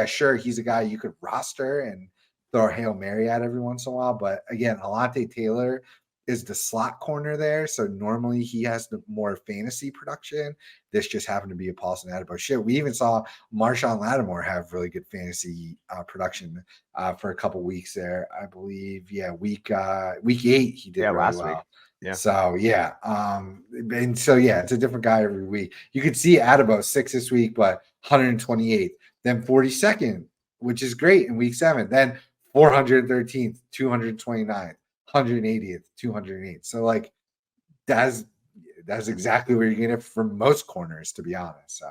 sure, he's a guy you could roster and throw a Hail Mary at every once in a while. But, again, Alontae Taylor is the slot corner there. So normally he has the more fantasy production. This just happened to be a Paulson Adebo. We even saw Marshawn Lattimore have really good fantasy production for a couple weeks there. I believe, week 8 he did last well. week. Yeah. So it's a different guy every week. You could see Adebo 6 this week, but 128th, then 42nd, which is great in week 7, then 413th, 229th, 180th, 208. So like that's exactly where you're getting it from most corners, to be honest. So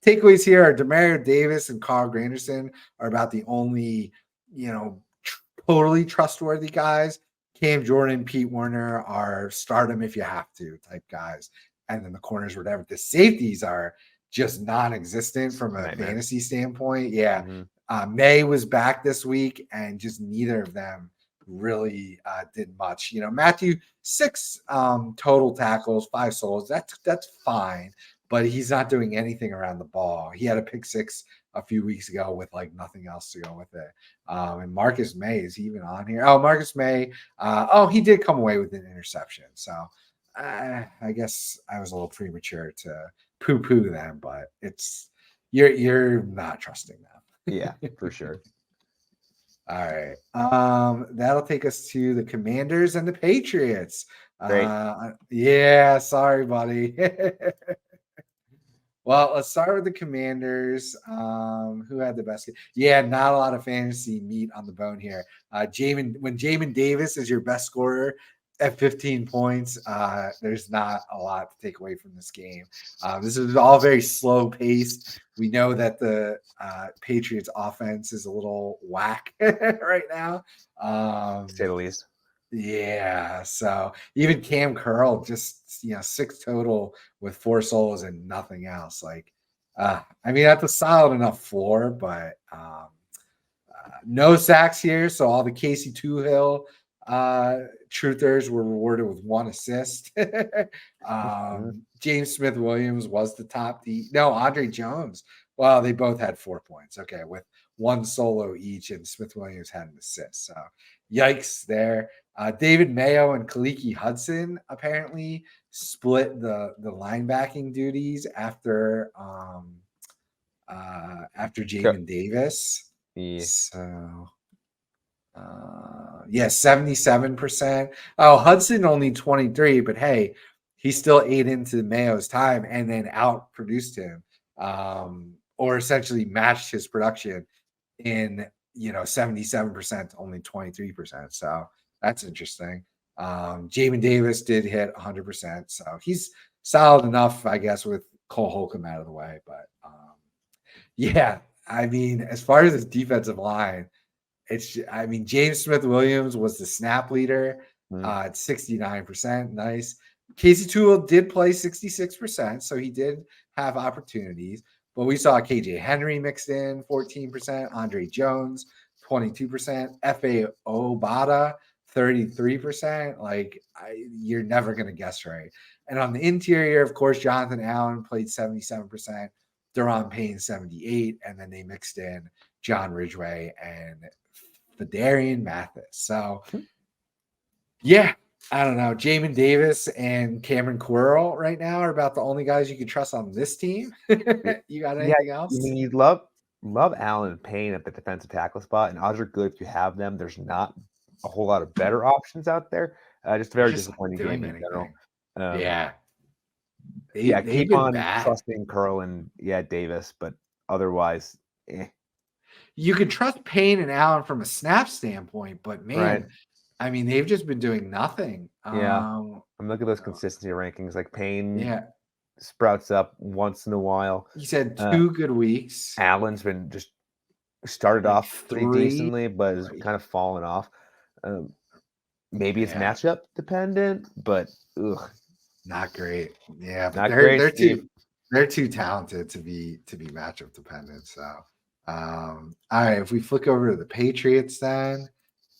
takeaways here are Demario Davis and Carl Granderson are about the only, totally trustworthy guys. Cam Jordan, Pete Werner are start them if you have to type guys. And then the corners, whatever. The safeties are just non-existent from a fantasy standpoint. Yeah. Mm-hmm. May was back this week, and just neither of them really did much. Matthew, 6 total tackles, 5 solos. That's fine, but he's not doing anything around the ball. He had a pick 6 a few weeks ago with like nothing else to go with it. And Marcus May, is he even on here? Oh, Marcus May. He did come away with an interception. So I guess I was a little premature to poo-poo them, but you're not trusting them. Yeah, for sure. All right. That'll take us to the Commanders and the Patriots. Great. Yeah, sorry, buddy. Well, let's start with the Commanders. Who had the best game? Yeah, not a lot of fantasy meat on the bone here. When Jamin Davis is your best scorer at 15 points, there's not a lot to take away from this game. This is all very slow paced. We know that the Patriots offense is a little whack right now. To say the least. Yeah, so even Cam Curl, just 6 total with 4 solos and nothing else. Like, that's a solid enough floor, but no sacks here. So all the Casey Toohill truthers were rewarded with 1 assist. James Smith-Williams was the top. Andre Jones. Well, they both had 4 points. Okay, with 1 solo each, and Smith-Williams had an assist. So yikes there. David Mayo and Kaliki Hudson apparently split the linebacking duties after Jamin Davis. Yeah. So 77%. Oh, Hudson only 23, but hey, he still ate into Mayo's time and then outproduced him, or essentially matched his production in 77% to only 23%. So that's interesting. Jamin Davis did hit 100%, so he's solid enough, I guess, with Cole Holcomb out of the way. But as far as his defensive line, James Smith-Williams was the snap leader at 69%. Nice. Casey Toohill did play 66%, so he did have opportunities. But we saw KJ Henry mixed in 14%, Andre Jones 22%, F.A. Obata 33%. You're never going to guess right. And on the interior, of course, Jonathan Allen played 77%, Daron Payne 78%, and then they mixed in John Ridgeway and Fedarian Mathis. So, yeah, I don't know. Jamin Davis and Cameron Quirrell right now are about the only guys you can trust on this team. You got anything else? You love Allen and Payne at the defensive tackle spot, and odds are good if you have them. There's not a whole lot of better options out there. Just a very disappointing game in general. Keep on trusting Curl and Davis, but otherwise, You can trust Payne and Allen from a snap standpoint, but man, right. They've just been doing nothing. I'm looking at those consistency rankings. Like Payne sprouts up once in a while. He said 2 good weeks. Allen's been just started off pretty decently, but has kind of fallen off. Maybe it's matchup dependent, but not great. Yeah, but they're too talented to be matchup dependent. So, all right, if we flick over to the Patriots, then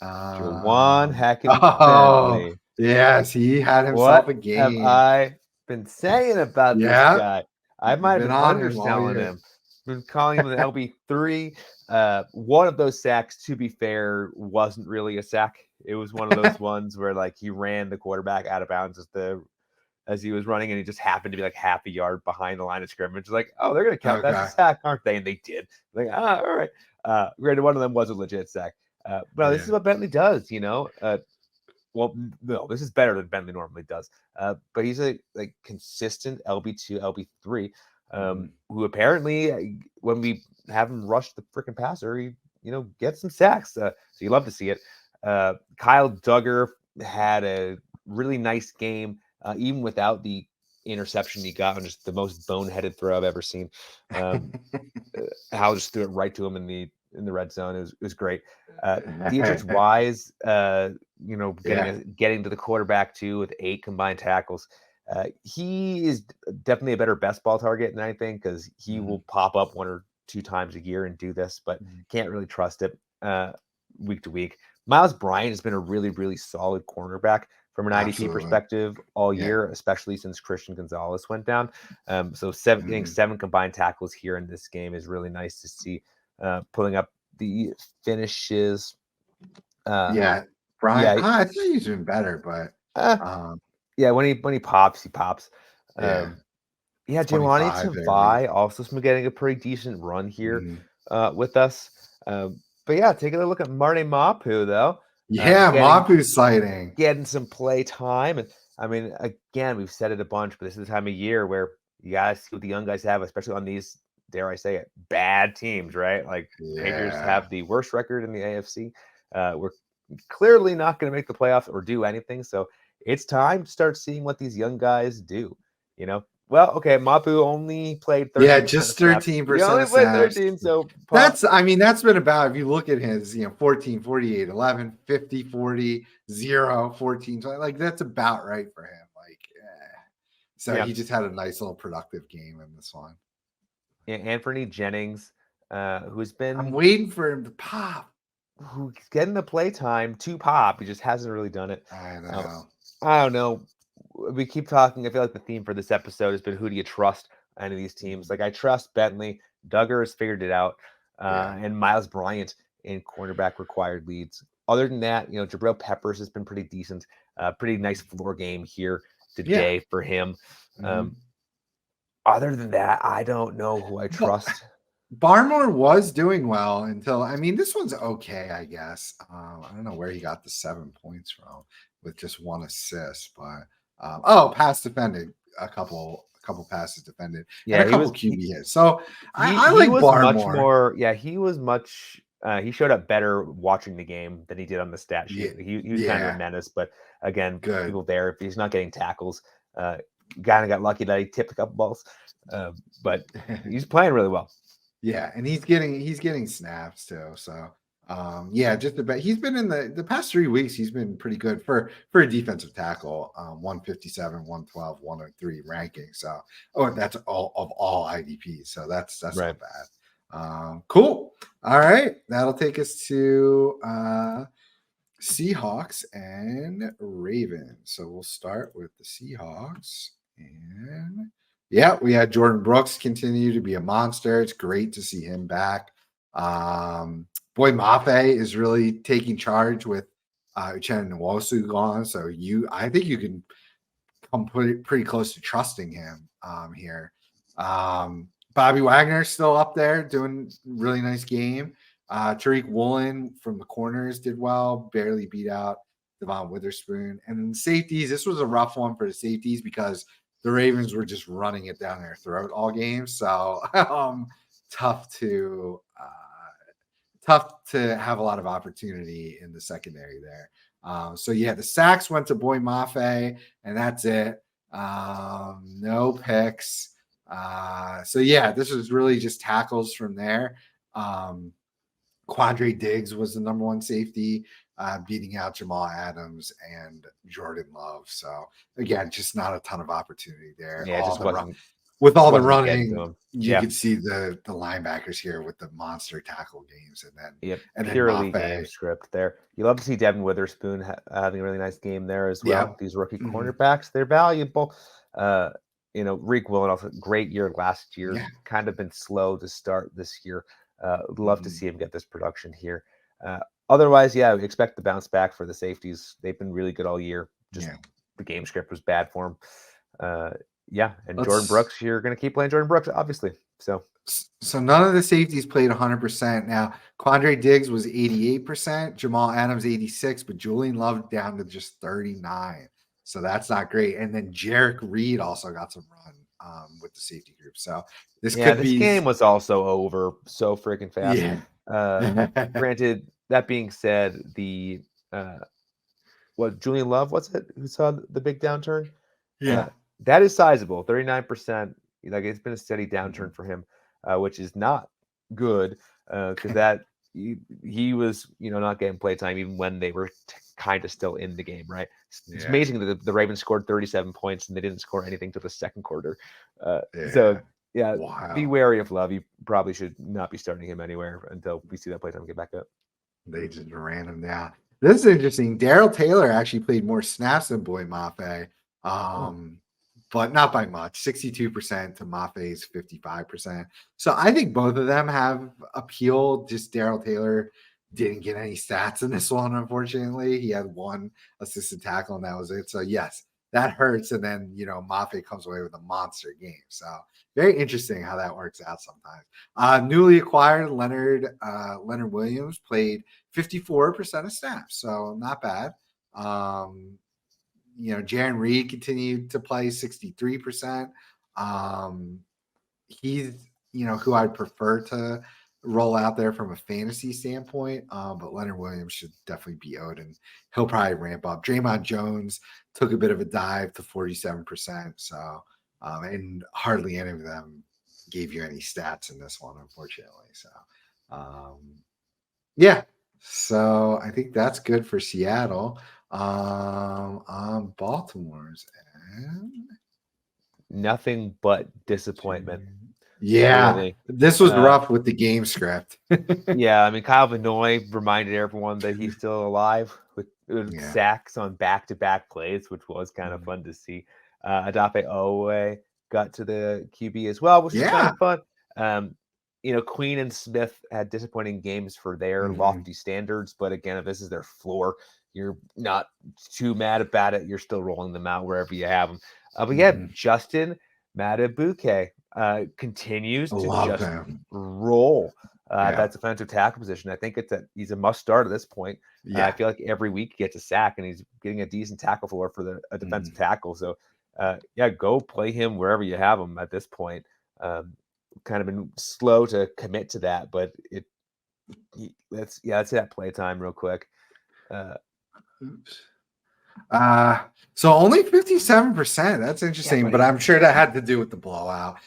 Juwan Bentley. Yes, he had himself a game. Have I been saying about this guy? I might have been underselling him. Been calling him an LB3. One of those sacks, to be fair, wasn't really a sack. It was one of those ones where he ran the quarterback out of bounds as he was running, and he just happened to be half a yard behind the line of scrimmage. They're gonna count that as a sack, aren't they? And they did. All right. Granted, one of them was a legit sack. But this is what Bentley does, well, no, this is better than Bentley normally does. But he's a consistent LB2, LB3, who apparently, when we have him rush the freaking passer, he get some sacks. So you love to see it. Kyle Duggar had a really nice game, even without the interception he got on just the most boneheaded throw I've ever seen. Hal just threw it right to him in the red zone. It was great. Dietrich Wise, getting to the quarterback too with 8 combined tackles. He is definitely a better best ball target than anything because he will pop up 1 or 2 times a year and do this, but can't really trust it week to week. Miles Bryant has been a really, really solid cornerback from an IDP perspective all year, especially since Christian Gonzalez went down. So getting 7 combined tackles here in this game is really nice to see. Pulling up the finishes. Brian. I thought he was doing better, but when he pops, he pops. Giovanni 25 Tavai also has been getting a pretty decent run here with us. But yeah, taking a look at Marty Mapu though. Mapu sighting. Getting some play time. And I mean, again, we've said it a bunch, but this is the time of year where you gotta see what the young guys have, especially on these, dare I say it, bad teams, right? Like Patriots have the worst record in the AFC. We're clearly not going to make the playoffs or do anything. So it's time to start seeing what these young guys do. Well, okay, Mapu only played 13%. Yeah, just 13%. He only played 13, so that's been about, if you look at his, 14, 48, 11, 50, 40, 0, 14. Like that's about right for him. He just had a nice little productive game in this one. Yeah, Anthony Jennings, who's been, I'm waiting for him to pop. Who's getting the play time to pop. He just hasn't really done it. I know. I don't know. We keep talking. I feel like the theme for this episode has been, who do you trust any of these teams? Like, I trust Bentley. Duggar has figured it out. And Miles Bryant in cornerback required leads. Other than that, Jabril Peppers has been pretty decent. Pretty nice floor game here today for him. Other than that, I don't know who I trust. Barmore was doing well until, this one's okay, I guess. I don't know where he got the 7 points from with just 1 assist, but pass defended, a couple passes defended, and a couple QB hits. So I like Barmore. Much more, he was much. He showed up better watching the game than he did on the stat sheet. He was kind of a menace, but again, people there, if he's not getting tackles, kind of got lucky that he tipped a couple balls, but he's playing really well. Yeah, and he's getting snaps too. So just about, he's been in the past 3 weeks, he's been pretty good for a defensive tackle. 157, 112, 103 ranking. So that's all IDPs. So that's right. Not bad. Cool. All right. That'll take us to Seahawks and Ravens. So we'll start with the Seahawks. And we had Jordan Brooks continue to be a monster. It's great to see him back. Boy Mafe is really taking charge with Uchenna Nwosu gone. So I think you can come pretty close to trusting him here. Bobby Wagner's still up there doing really nice game. Tariq Woolen from the corners did well, barely beat out Devon Witherspoon. And then safeties, this was a rough one for the safeties because the Ravens were just running it down their throat all game. So tough to have a lot of opportunity in the secondary there. The sacks went to Boy Mafe, and that's it. No picks. This was really just tackles from there. Quandre Diggs was the number 1 safety, beating out Jamal Adams and Jordan Love. So again, just not a ton of opportunity there. With all the running, you could see the linebackers here with the monster tackle games, and then purely game script there. You love to see Devin Witherspoon having a really nice game there as well. These rookie cornerbacks, they're valuable. Reek Willen also great year last year. Kind of been slow to start this year. Love to see him get this production here. Otherwise, expect the bounce back for the safeties. They've been really good all year. Just the game script was bad for them. Jordan Brooks, you're going to keep playing Jordan Brooks, obviously. So none of the safeties played 100%. Now, Quandre Diggs was 88%, Jamal Adams 86%, but Julian Love down to just 39%. So that's not great. And then Jarek Reed also got some run with the safety group. So this game was also over so freaking fast. Granted, that being said, the Julian Love, what's it? Who saw the big downturn? Yeah. That is sizable, 39%. Like it's been a steady downturn Mhm. for him, which is not good because that he was not getting play time even when they were kind of still in the game, right? It's Yeah. amazing that the Ravens scored 37 points and they didn't score anything till the second quarter. Yeah. So yeah, Wow. be wary of Love. You probably should not be starting him anywhere until we see that play time get back up. They just ran him down. This is interesting. Daryl Taylor actually played more snaps than Boy Mafe, but not by much. 62% to Mafe's 55%. So I think both of them have appeal. Just Daryl Taylor didn't get any stats in this one, unfortunately. He had one assisted tackle, and that was it. So yes, that hurts. And then Mafe comes away with a monster game. So very interesting how that works out sometimes. Newly acquired Leonard Williams played 54% of snaps, so not bad. Jaron Reed continued to play 63%. He's who I'd prefer to roll out there from a fantasy standpoint, but Leonard Williams should definitely be owed, and he'll probably ramp up. Draymond Jones took a bit of a dive to 47%, so and hardly any of them gave you any stats in this one, unfortunately. So yeah, so I think that's good for Seattle. On Baltimore's end, Nothing but disappointment. yeah, Really. this was rough with the game script. Yeah, I mean, Kyle Vanoy reminded everyone that he's still alive with Yeah. sacks on back-to-back plays, which was kind of fun to see. Adafe Owe got to the QB as well, which was kind of fun. Queen and Smith had disappointing games for their lofty standards, but again, if this is their floor, you're not too mad about it. You're still rolling them out wherever you have them. But yeah, Justin Matabuke continues to just roll that defensive tackle position. I think he's a must start at this point. I feel like every week he gets a sack and he's getting a decent tackle floor for a defensive tackle. So go play him wherever you have him at this point. Kind of been slow to commit to that, but let's see that play time real quick. So only 57%. That's interesting, but I'm sure that had to do with the blowout.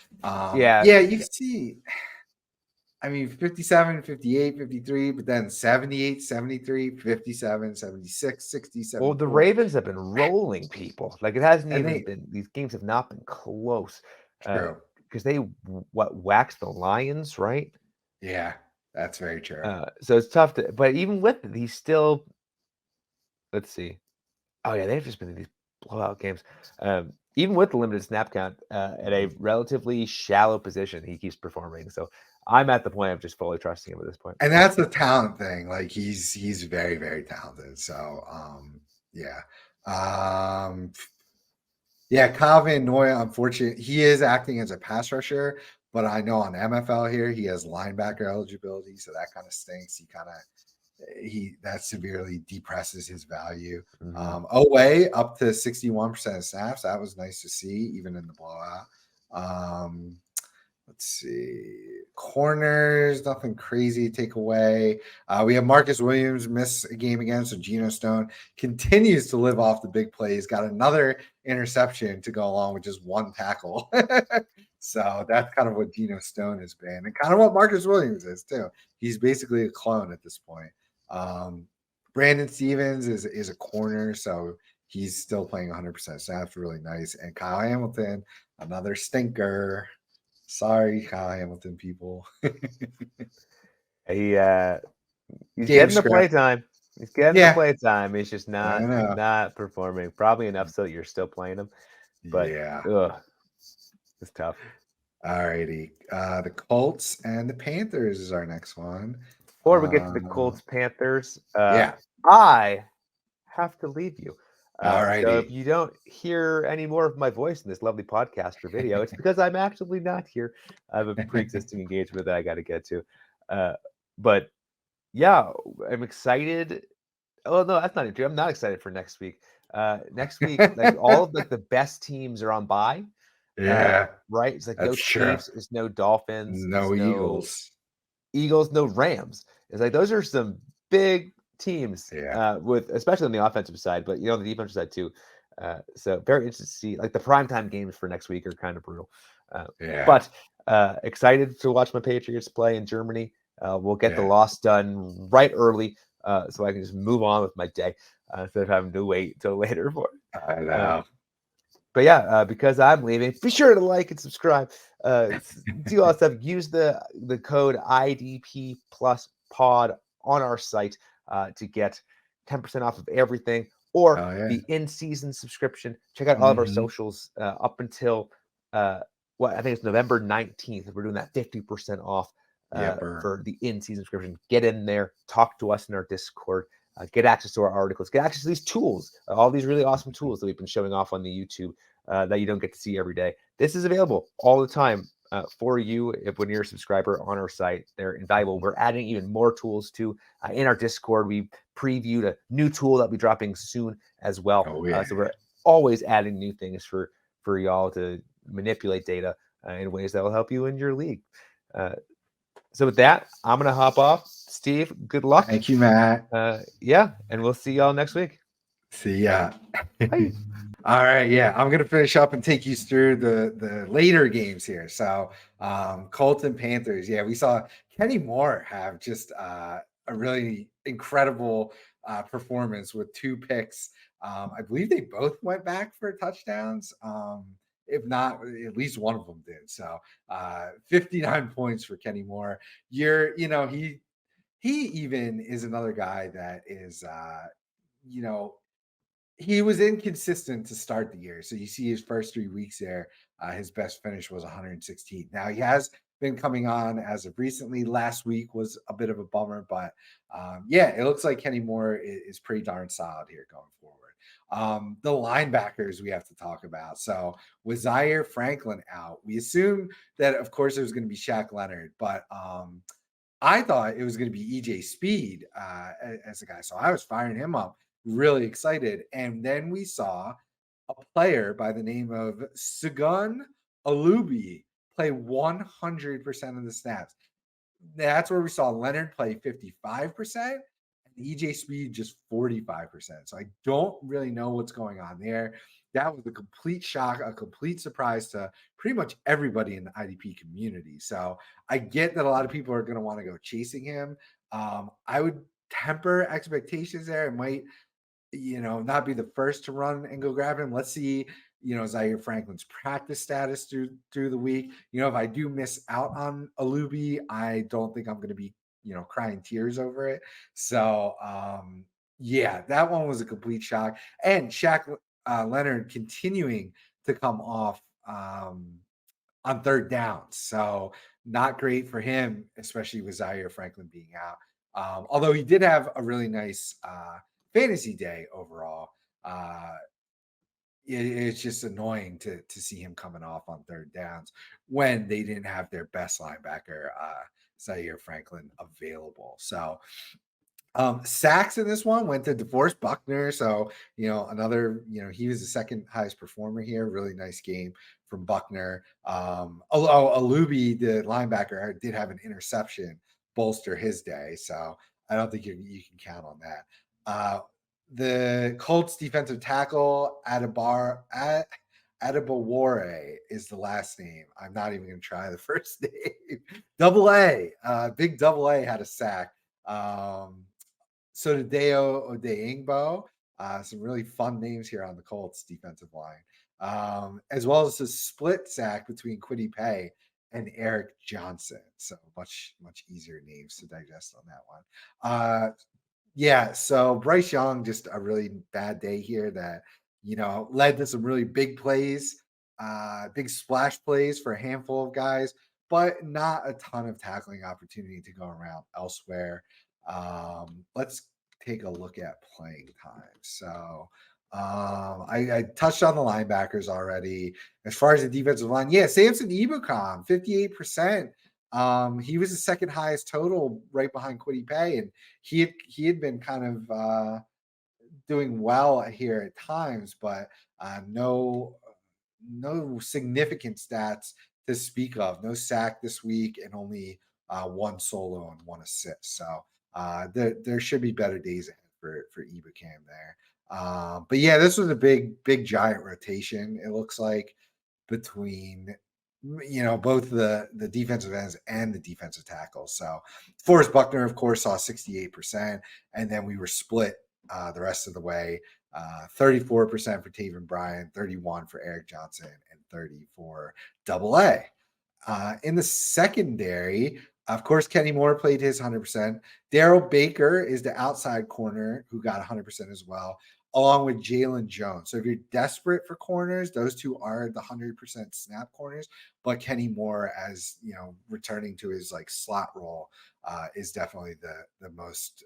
You see, I mean, 57, 58, 53, but then 78, 73, 57, 76, 67. Well, the Ravens have been rolling people. Like it hasn't even been, these games have not been close. True. Because they waxed the Lions, right? Yeah, that's very true. So it's tough but even with it, he's still, let's see. Oh yeah, they've just been in these blowout games. Even with the limited snap count at a relatively shallow position, he keeps performing. So I'm at the point of just fully trusting him at this point. And that's the talent thing. Like he's very, very talented. So Kyle Van Noy, unfortunately, he is acting as a pass rusher, but I know on MFL here he has linebacker eligibility, so that kind of stinks. That severely depresses his value. Owe up to 61% of snaps. That was nice to see, even in the blowout. Let's see. Corners, nothing crazy to take away. We have Marcus Williams miss a game again, so Geno Stone continues to live off the big plays. Got another interception to go along with just one tackle. So that's kind of what Geno Stone has been, and kind of what Marcus Williams is too. He's basically a clone at this point. Brandon Stevens is a corner, so he's still playing 100%. So that's really nice. And Kyle Hamilton, another stinker. Sorry, Kyle Hamilton people. He's getting the play time. He's getting the play time. He's just not performing. Probably enough so that you're still playing him. But it's tough. All righty. The Colts and the Panthers is our next one. Before we get to the Colts Panthers, I have to leave you. All righty. So if you don't hear any more of my voice in this lovely podcast or video, it's because I'm actually not here. I have a pre-existing engagement that I got to get to. But yeah, I'm excited. Oh no, that's not true. I'm not excited for next week. Next week, like all of the best teams are on bye. Yeah. Right. It's like no Chiefs, there's no Dolphins, no Eagles. Eagles, no Rams. It's like those are some big teams, Yeah. with especially on the offensive side, but on the defensive side too. So very interested to see. Like the primetime games for next week are kind of brutal. Yeah. But excited to watch my Patriots play in Germany. We'll get the Yeah. loss done right early, so I can just move on with my day instead of having to wait until later for it. I know. But yeah, because I'm leaving, be sure to like and subscribe. Do all that stuff. Use the code IDP plus pod on our site to get 10% off of everything, or Oh, yeah. the in-season subscription. Check out all of our Mhm. socials up until what I think it's November 19th. We're doing that 50% off Yepper. for the in-season subscription. Get in there, talk to us in our Discord. Get access to our articles, get access to these tools, all these really awesome tools that we've been showing off on the YouTube that you don't get to see every day. This is available all the time for you when you're a subscriber on our site. They're invaluable. We're adding even more tools too in our Discord. We previewed a new tool that'll be dropping soon as well. Oh, yeah. So we're always adding new things for y'all to manipulate data in ways that will help you in your league. So with that, I'm going to hop off. Steve, good luck. Thank you, Matt. Yeah, and we'll see y'all next week. See ya. Bye. All right, yeah, I'm gonna finish up and take you through the later games here. So, Colts and Panthers. Yeah, we saw Kenny Moore have just a really incredible performance with 2 picks. I believe they both went back for touchdowns. If not, at least one of them did. So, 59 points for Kenny Moore. He even is another guy that is, you know, he was inconsistent to start the year. So you see his first 3 weeks there, his best finish was 116. Now he has been coming on as of recently. Last week was a bit of a bummer, but yeah, it looks like Kenny Moore is pretty darn solid here going forward. The linebackers we have to talk about. So with Zaire Franklin out, we assume that of course it was going to be Shaq Leonard, but I thought it was going to be EJ Speed as a guy. So I was firing him up, really excited. And then we saw a player by the name of Sugun Alubi play 100% of the snaps. That's where we saw Leonard play 55% and EJ Speed just 45%. So I don't really know what's going on there. That was a complete shock, a complete surprise to pretty much everybody in the IDP community. So I get that a lot of people are going to want to go chasing him. I would temper expectations there. It might, not be the first to run and go grab him. Let's see, Zaire Franklin's practice status through the week. If I do miss out on Alubi, I don't think I'm going to be, crying tears over it. So, yeah, that one was a complete shock. And Shaq Leonard continuing to come off on third down. So not great for him, especially with Zaire Franklin being out. Although he did have a really nice fantasy day overall. It's just annoying to see him coming off on third downs when they didn't have their best linebacker, Zaire Franklin, available. So sacks in this one went to DeForest Buckner. So, another, he was the second highest performer here. Really nice game from Buckner. Although Alubi, the linebacker, did have an interception bolster his day. So I don't think you can count on that. The Colts defensive tackle, Adibaware is the last name. I'm not even going to try the first name. Double A, big Double A had a sack. So Sodadeo Odeingbo, some really fun names here on the Colts defensive line, as well as a split sack between Kwity Paye and Eric Johnson. So much easier names to digest on that one. Yeah, so Bryce Young, just a really bad day here that, led to some really big plays, big splash plays for a handful of guys, but not a ton of tackling opportunity to go around elsewhere. Let's take a look at playing time. So I touched on the linebackers already. As far as the defensive line, yeah, Samson Ebukam, 58%. He was the second highest total right behind Kwity Paye, and he had been kind of doing well here at times, but no significant stats to speak of. No sack this week, and only 1 solo and 1 assist. So there should be better days ahead for Ibukam there. But yeah, this was a big giant rotation. It looks like between both the defensive ends and the defensive tackles. So Forrest Buckner, of course, saw 68%, and then we were split the rest of the way. 34% for Taven Bryan, 31 for Eric Johnson, and 30 for Double A. In the secondary, of course, Kenny Moore played his 100%. Daryl Baker is the outside corner who got 100% as well, along with Jalen Jones. So if you're desperate for corners, those two are the 100% snap corners. But Kenny Moore, as returning to his slot role, is definitely the most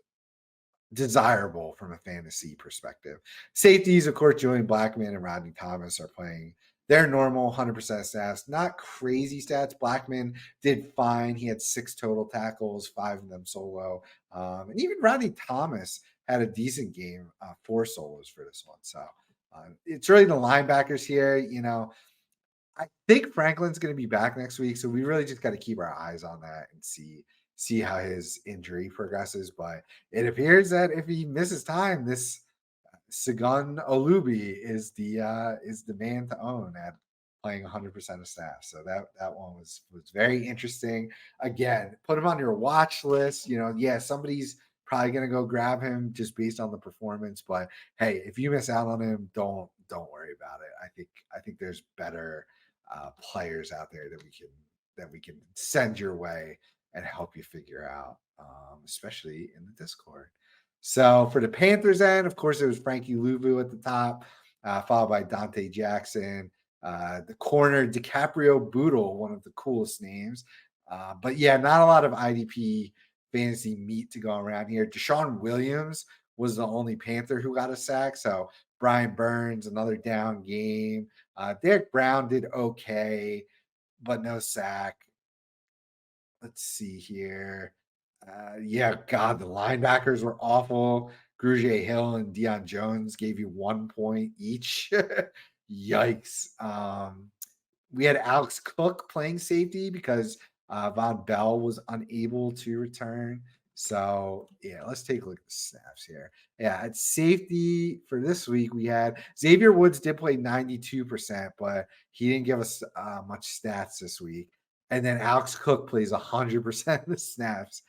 desirable from a fantasy perspective. Safeties, of course, Julian Blackmon and Rodney Thomas are playing their normal 100% stats. Not crazy stats. Blackmon did fine. He had 6 total tackles, 5 of them solo. And even Rodney Thomas had a decent game, 4 solos for this one. So it's really the linebackers here. I think Franklin's going to be back next week, so we really just got to keep our eyes on that and see how his injury progresses. But it appears that if he misses time, this Segun Olubi is the man to own at playing 100% of staff. So that one was very interesting. Again, put him on your watch list. Somebody's probably going to go grab him just based on the performance. But hey, if you miss out on him, don't worry about it. I think there's better players out there that we can send your way and help you figure out, especially in the Discord. So for the Panthers end, of course, it was Frankie Louvu at the top, followed by Dante Jackson, the corner DiCaprio Boodle, one of the coolest names. But yeah, not a lot of IDP fantasy meat to go around here. Deshaun Williams was the only Panther who got a sack. So Brian Burns, another down game. Derek Brown did okay, but no sack. Let's see here. God, the linebackers were awful. Grugier Hill and Deion Jones gave you 1 point each. Yikes. We had Alex Cook playing safety because Von Bell was unable to return. So, yeah, let's take a look at the snaps here. Yeah, at safety for this week, we had Xavier Woods did play 92%, but he didn't give us much stats this week. And then Alex Cook plays 100% of the snaps,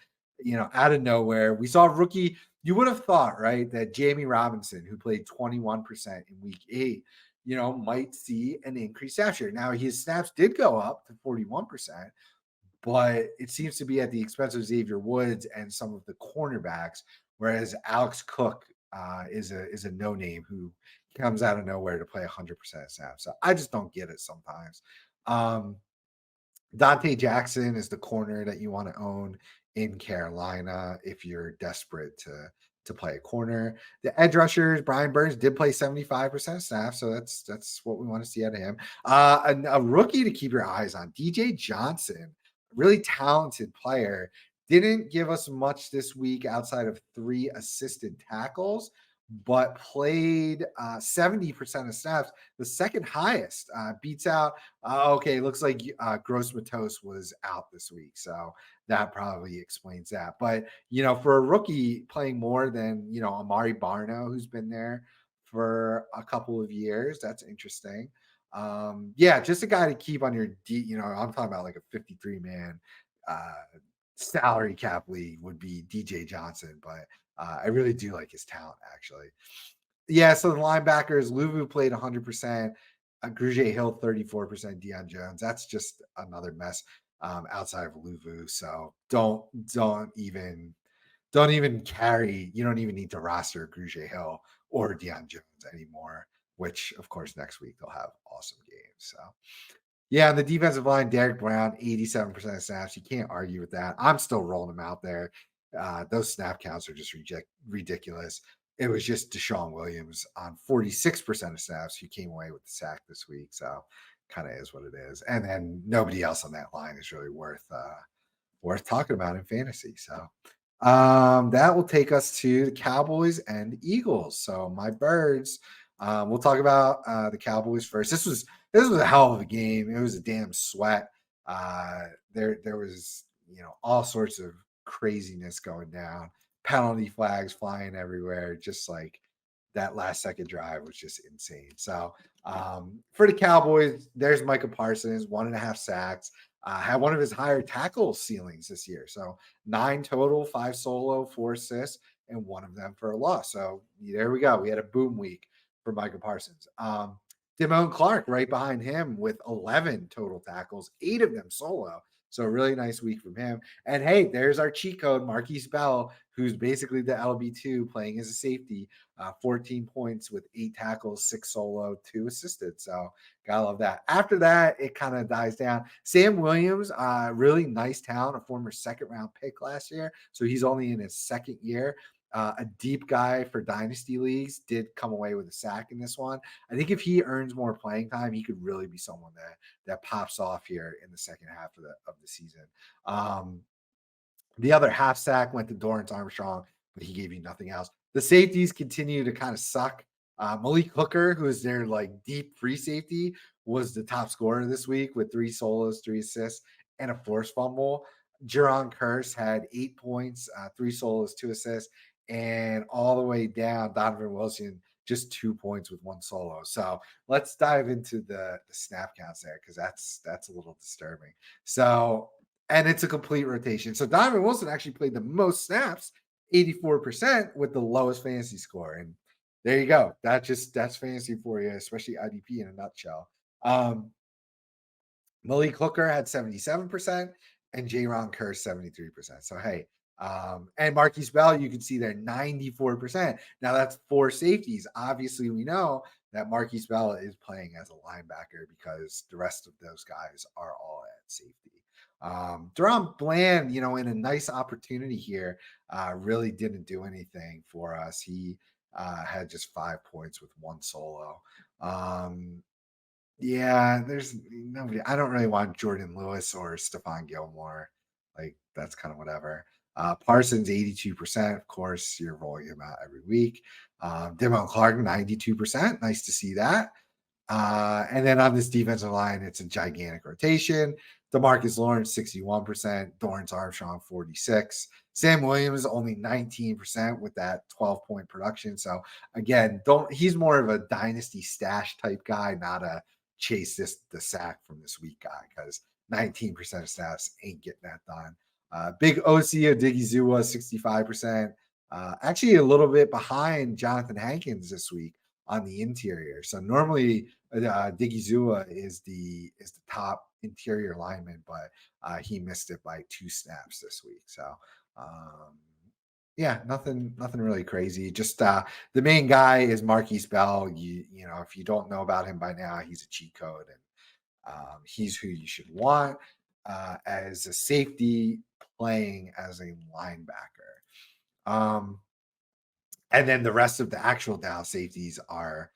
out of nowhere. We saw a rookie. You would have thought, right, that Jamie Robinson, who played 21% in week 8, might see an increased snap share. Now, his snaps did go up to 41%, but it seems to be at the expense of Xavier Woods and some of the cornerbacks, whereas Alex Cook is a no-name who comes out of nowhere to play 100% of snaps. So I just don't get it sometimes. Dante Jackson is the corner that you want to own in Carolina if you're desperate to play a corner. The edge rushers, Brian Burns did play 75% of snaps, so that's what we want to see out of him. A rookie to keep your eyes on, DJ Johnson, really talented player, didn't give us much this week outside of 3 assisted tackles, but played 70% of snaps, the second highest. Beats out, looks like Gross Matos was out this week, so that probably explains that. But, for a rookie playing more than, Amari Barno, who's been there for a couple of years, that's interesting. Just a guy to keep on your I'm talking about like a 53-man salary cap league would be DJ Johnson, but I really do like his talent, actually. Yeah, so the linebackers, Louvu played 100%, Grugier Hill 34%, Deion Jones. That's just another mess outside of Louvu. So don't even carry. You don't even need to roster Grugier Hill or Deion Jones anymore, which, of course, next week they'll have awesome games. So, yeah, on the defensive line, Derek Brown, 87% of snaps. You can't argue with that. I'm still rolling him out there. Those snap counts are just ridiculous. It was just Deshaun Williams on 46% of snaps who came away with the sack this week. So kind of is what it is. And then nobody else on that line is really worth talking about in fantasy. So that will take us to the Cowboys and Eagles. So my birds, we'll talk about the Cowboys first. This was a hell of a game. It was a damn sweat. There was all sorts of craziness going down, penalty flags flying everywhere, just like that last second drive was just insane. So for the Cowboys, there's Micah Parsons, 1.5 sacks, had one of his higher tackle ceilings this year. So 9 total, 5 solo, 4 assists, and one of them for a loss. So there we go. We had a boom week for Micah Parsons. Damone Clark right behind him with 11 total tackles, 8 of them solo. So a really nice week from him. And hey, there's our cheat code, Marquise Bell, who's basically the LB2 playing as a safety, 14 points with 8 tackles, 6 solo, 2 assisted. So gotta love that. After that, it kind of dies down. Sam Williams, really nice talent, a former second-round pick last year. So he's only in his second year. A deep guy for dynasty leagues, did come away with a sack in this one. I think if he earns more playing time, he could really be someone that pops off here in the second half of the season. The other half sack went to Dorrance Armstrong, but he gave you nothing else. The safeties continue to kind of suck. Malik Hooker, who is their like deep free safety, was the top scorer this week with 3 solos, 3 assists, and a forced fumble. Jaron Curse had 8 points, 3 solos, 2 assists, and all the way down, Donovan Wilson just 2 points with 1 solo. So let's dive into the snap counts there, because that's a little disturbing. So, and it's a complete rotation. So Donovan Wilson actually played the most snaps, 84%, with the lowest fantasy score. And there you go. That's fantasy for you, especially IDP in a nutshell. Malik Hooker had 77% and Jaron Kerr 73%. So hey, and Marquise Bell, you can see there 94%. Now that's 4 safeties. Obviously, we know that Marquise Bell is playing as a linebacker because the rest of those guys are all at safety. Deron Bland, in a nice opportunity here, really didn't do anything for us. He had just 5 points with 1 solo. Yeah, there's nobody. I don't really want Jordan Lewis or Stephon Gilmore. Like, that's kind of whatever. Parsons, 82%. Of course, you're rolling him out every week. Damone Clark, 92%. Nice to see that. And then on this defensive line, it's a gigantic rotation. DeMarcus Lawrence, 61%. Dorrance Armstrong, 46%. Sam Williams, only 19% with that 12-point production. So again, he's more of a dynasty stash type guy, not a chase the sack from this week guy, because 19% of snaps ain't getting that done. Big OC Odigizua, 65%. Actually a little bit behind Jonathan Hankins this week on the interior. So normally Digizua is the top interior lineman, but he missed it by 2 snaps this week. So yeah, nothing really crazy. Just the main guy is Marquise Bell. You know, if you don't know about him by now, he's a cheat code, and he's who you should want as a safety playing as a linebacker. And then the rest of the actual Dallas safeties are,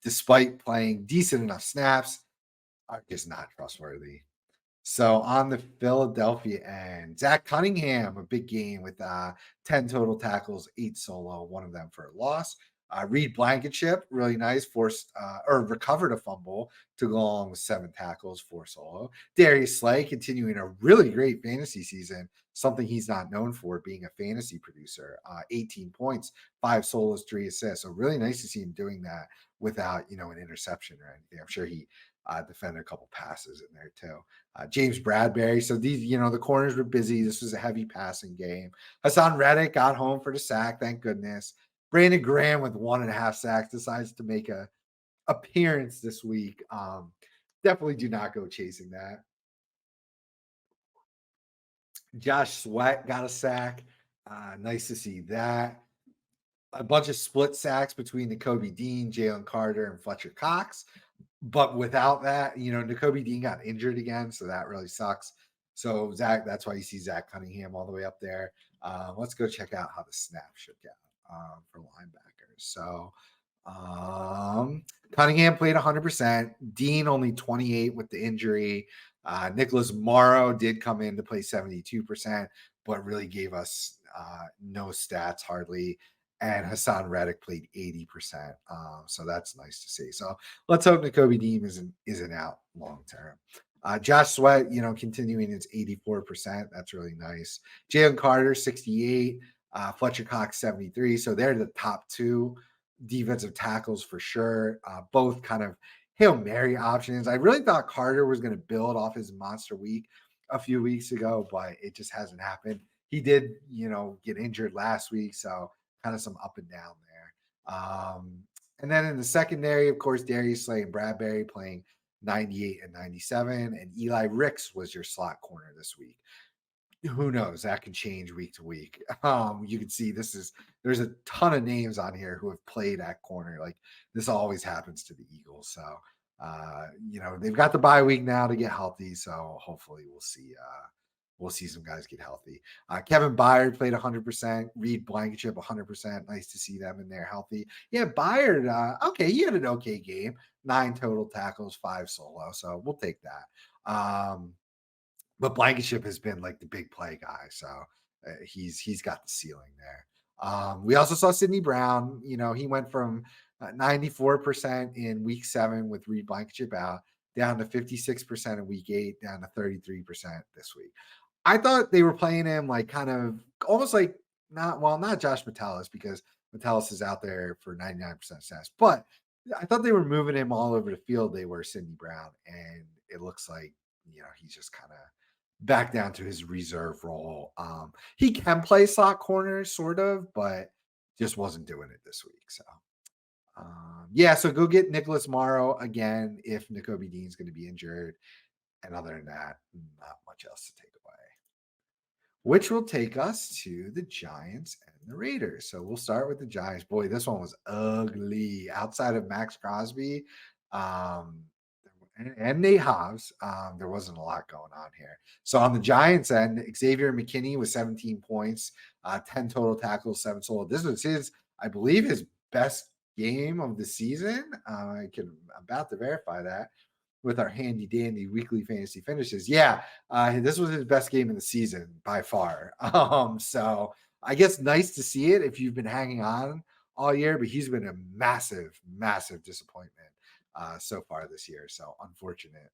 despite playing decent enough snaps, are just not trustworthy. So on the Philadelphia end, Zach Cunningham, a big game with 10 total tackles, 8 solo, 1 of them for a loss. Reed Blankenship, really nice, forced or recovered a fumble to go along with 7 tackles, 4 solo. Darius Slay continuing a really great fantasy season, something he's not known for, being a fantasy producer. 18 points, 5 solos, 3 assists. So really nice to see him doing that without, an interception or anything. I'm sure he defended a couple passes in there too. James Bradbury. So these, the corners were busy. This was a heavy passing game. Hassan Reddick got home for the sack, thank goodness. Brandon Graham with 1.5 sacks decides to make a appearance this week. Definitely do not go chasing that. Josh Sweat got a sack. Nice to see that. A bunch of split sacks between Nakobe Dean, Jalen Carter, and Fletcher Cox. But without that, Nakobe Dean got injured again, so that really sucks. So that's why you see Zach Cunningham all the way up there. Let's go check out how the snap shook out for linebackers. So Cunningham played 100%. Dean only 28 with the injury. Nicholas Morrow did come in to play 72%, but really gave us no stats hardly. And Hassan Reddick played 80%. So that's nice to see. So let's hope Nakobe Dean isn't out long term. Josh Sweat, continuing his 84%. That's really nice. Jalen Carter, 68. Fletcher Cox, 73. So they're the top two defensive tackles for sure. Both kind of Hail Mary options. I really thought Carter was going to build off his monster week a few weeks ago, but it just hasn't happened. He did, get injured last week. So kind of some up and down there. And then in the secondary, of course, Darius Slay and Bradbury playing 98 and 97. And Eli Ricks was your slot corner this week. Who knows? That can change week to week. You can see there's a ton of names on here who have played at corner. Like this always happens to the Eagles. So they've got the bye week now to get healthy. So hopefully we'll see some guys get healthy. Kevin Byard played 100%. Reed Blankenship 100%. Nice to see them in there healthy. Yeah, Byard. Okay, he had an okay game. 9 total tackles, 5 solo. So we'll take that. But Blankenship has been like the big play guy, so he's got the ceiling there. We also saw Sidney Brown. He went from 94% in week 7 with Reed Blankenship out, down to 56% in week 8, down to 33% this week. I thought they were playing him like kind of almost like not Josh Metellus, because Metellus is out there for 99% stats, but I thought they were moving him all over the field. They were Sidney Brown, and it looks like he's just kind of back down to his reserve role. He can play slot corner, sort of, but just wasn't doing it this week. So, so go get Nicholas Morrow again if Nakobe Dean's going to be injured. And other than that, not much else to take away. Which will take us to the Giants and the Raiders. So we'll start with the Giants. Boy, this one was ugly. Outside of Max Crosby, and Nate Hobbs, there wasn't a lot going on here. So on the Giants end, Xavier McKinney with 17 points, 10 total tackles, 7 solo. This was I believe, his best game of the season. I'm about to verify that with our handy dandy weekly fantasy finishes. Yeah, this was his best game of the season by far. So I guess nice to see it if you've been hanging on all year, but he's been a massive, massive disappointment so far this year. So unfortunate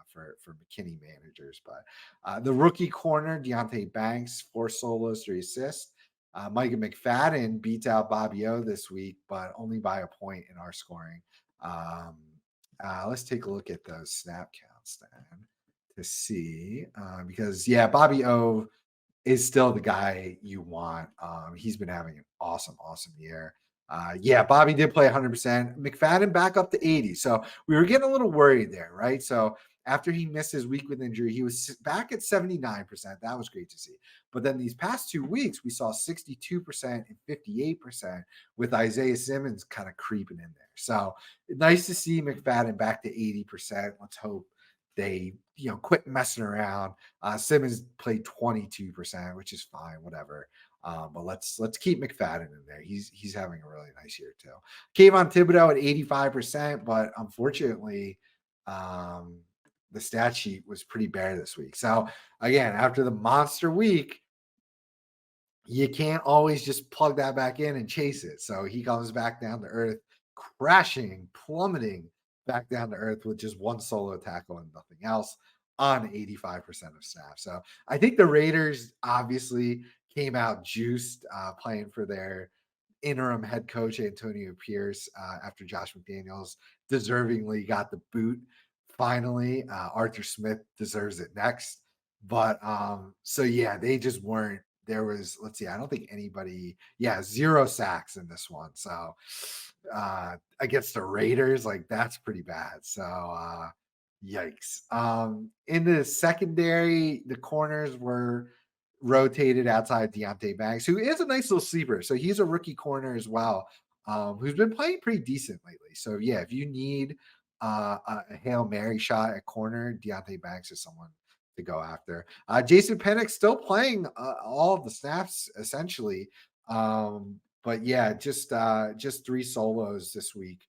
for McKinney managers. But the rookie corner, Deonte Banks, 4 solos, 3 assists. Micah McFadden beats out Bobby O this week, but only by a point in our scoring. Let's take a look at those snap counts then to see, because Bobby O is still the guy you want. He's been having an awesome year. Bobby did play 100%. McFadden back up to 80. So we were getting a little worried there, right? So after he missed his week with injury, he was back at 79%. That was great to see. But then these past 2 weeks, we saw 62% and 58% with Isaiah Simmons kind of creeping in there. So nice to see McFadden back to 80%. Let's hope they quit messing around. Simmons played 22%, which is fine, whatever. But let's keep McFadden in there. He's having a really nice year too. Kayvon Thibodeau at 85%, but unfortunately, the stat sheet was pretty bare this week. So again, after the monster week, you can't always just plug that back in and chase it. So he comes back down to earth, crashing, plummeting back down to earth with just 1 solo tackle and nothing else on 85% of snaps. So I think the Raiders obviously came out juiced, playing for their interim head coach, Antonio Pierce, after Josh McDaniels deservingly got the boot. Finally, Arthur Smith deserves it next. But they just weren't. There was, I don't think anybody, 0 sacks in this one. So against the Raiders, that's pretty bad. So yikes. In the secondary, the corners were rotated outside Deonte Banks, who is a nice little sleeper. So he's a rookie corner as well, who's been playing pretty decent lately. So if you need a Hail Mary shot at corner, Deonte Banks is someone to go after. Jason Penix still playing all of the snaps essentially. But just 3 solos this week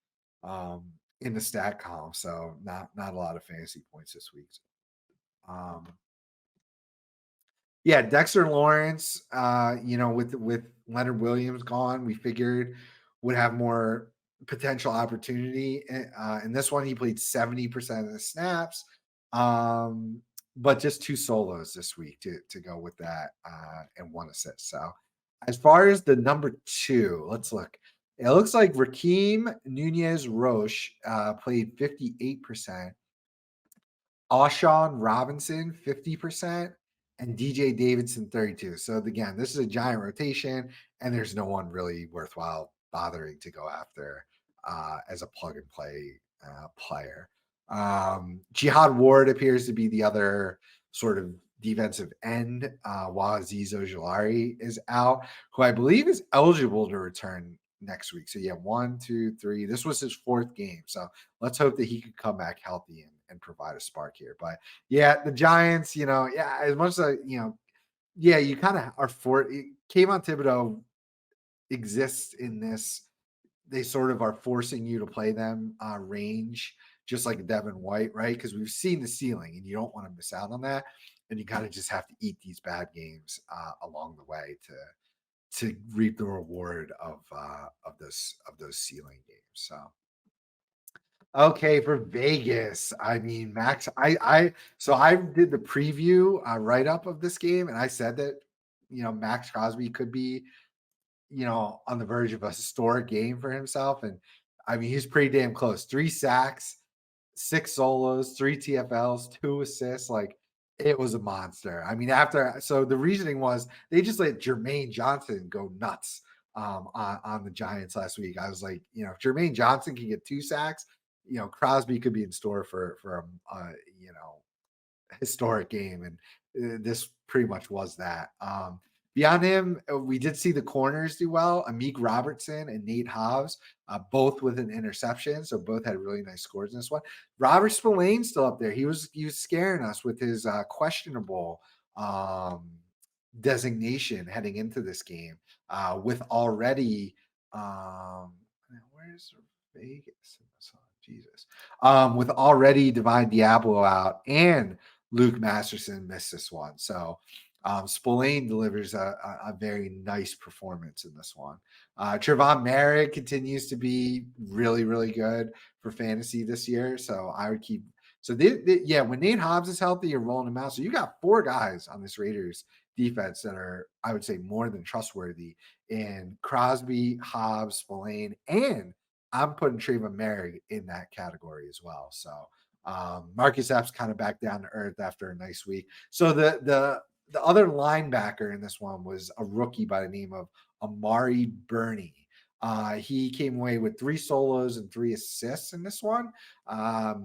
in the stat column. So not a lot of fantasy points this week. Dexter Lawrence, with Leonard Williams gone, we figured would have more potential opportunity. In this one, he played 70% of the snaps. But just 2 solos this week to go with that, and 1 assist. So as far as the number 2, let's look. It looks like Raheem Nunez-Roche played 58%. Alshon Robinson, 50%, and DJ Davidson, 32. So again, this is a giant rotation, and there's no one really worthwhile bothering to go after as a plug and play player. Jihad Ward appears to be the other sort of defensive end, while Azeez Ojulari is out, who I believe is eligible to return next week. So yeah, 1, 2, 3. This was his 4th game. So let's hope that he could come back healthy and provide a spark here. But yeah, the Giants, yeah, as much as yeah, you kind of are for it. Kayvon Thibodeau exists in this. They sort of are forcing you to play them range, just like Devin White, right? Because we've seen the ceiling, and you don't want to miss out on that. And you kind of just have to eat these bad games along the way to reap the reward of those ceiling games. So okay, for Vegas, I mean, Max, so I did the preview write up of this game, and I said that Max Crosby could be on the verge of a historic game for himself, and I mean he's pretty damn close. 3 sacks, 6 solos, 3 TFLs, 2 assists. Like, it was a monster. I mean, so the reasoning was they just let Jermaine Johnson go nuts on the Giants last week. I was like, if Jermaine Johnson can get 2 sacks, Crosby could be in store for a historic game, and this pretty much was that. Beyond him, we did see the corners do well. Amik Robertson and Nate Hobbs, both with an interception, so both had really nice scores in this one. Robert Spillane's still up there. He was scaring us with his questionable designation heading into this game. With already, where's Vegas? Jesus. With already Divine Diablo out and Luke Masterson missed this one. So Spillane delivers a very nice performance in this one. Trevon Merrick continues to be really, really good for fantasy this year. So I would keep. So when Nate Hobbs is healthy, you're rolling him out. So you got 4 guys on this Raiders defense that are, I would say, more than trustworthy in Crosby, Hobbs, Spillane, and I'm putting Trevon Merrick in that category as well. So Marcus Epps kind of back down to earth after a nice week. So the other linebacker in this one was a rookie by the name of Amari Burney. He came away with 3 solos and 3 assists in this one. A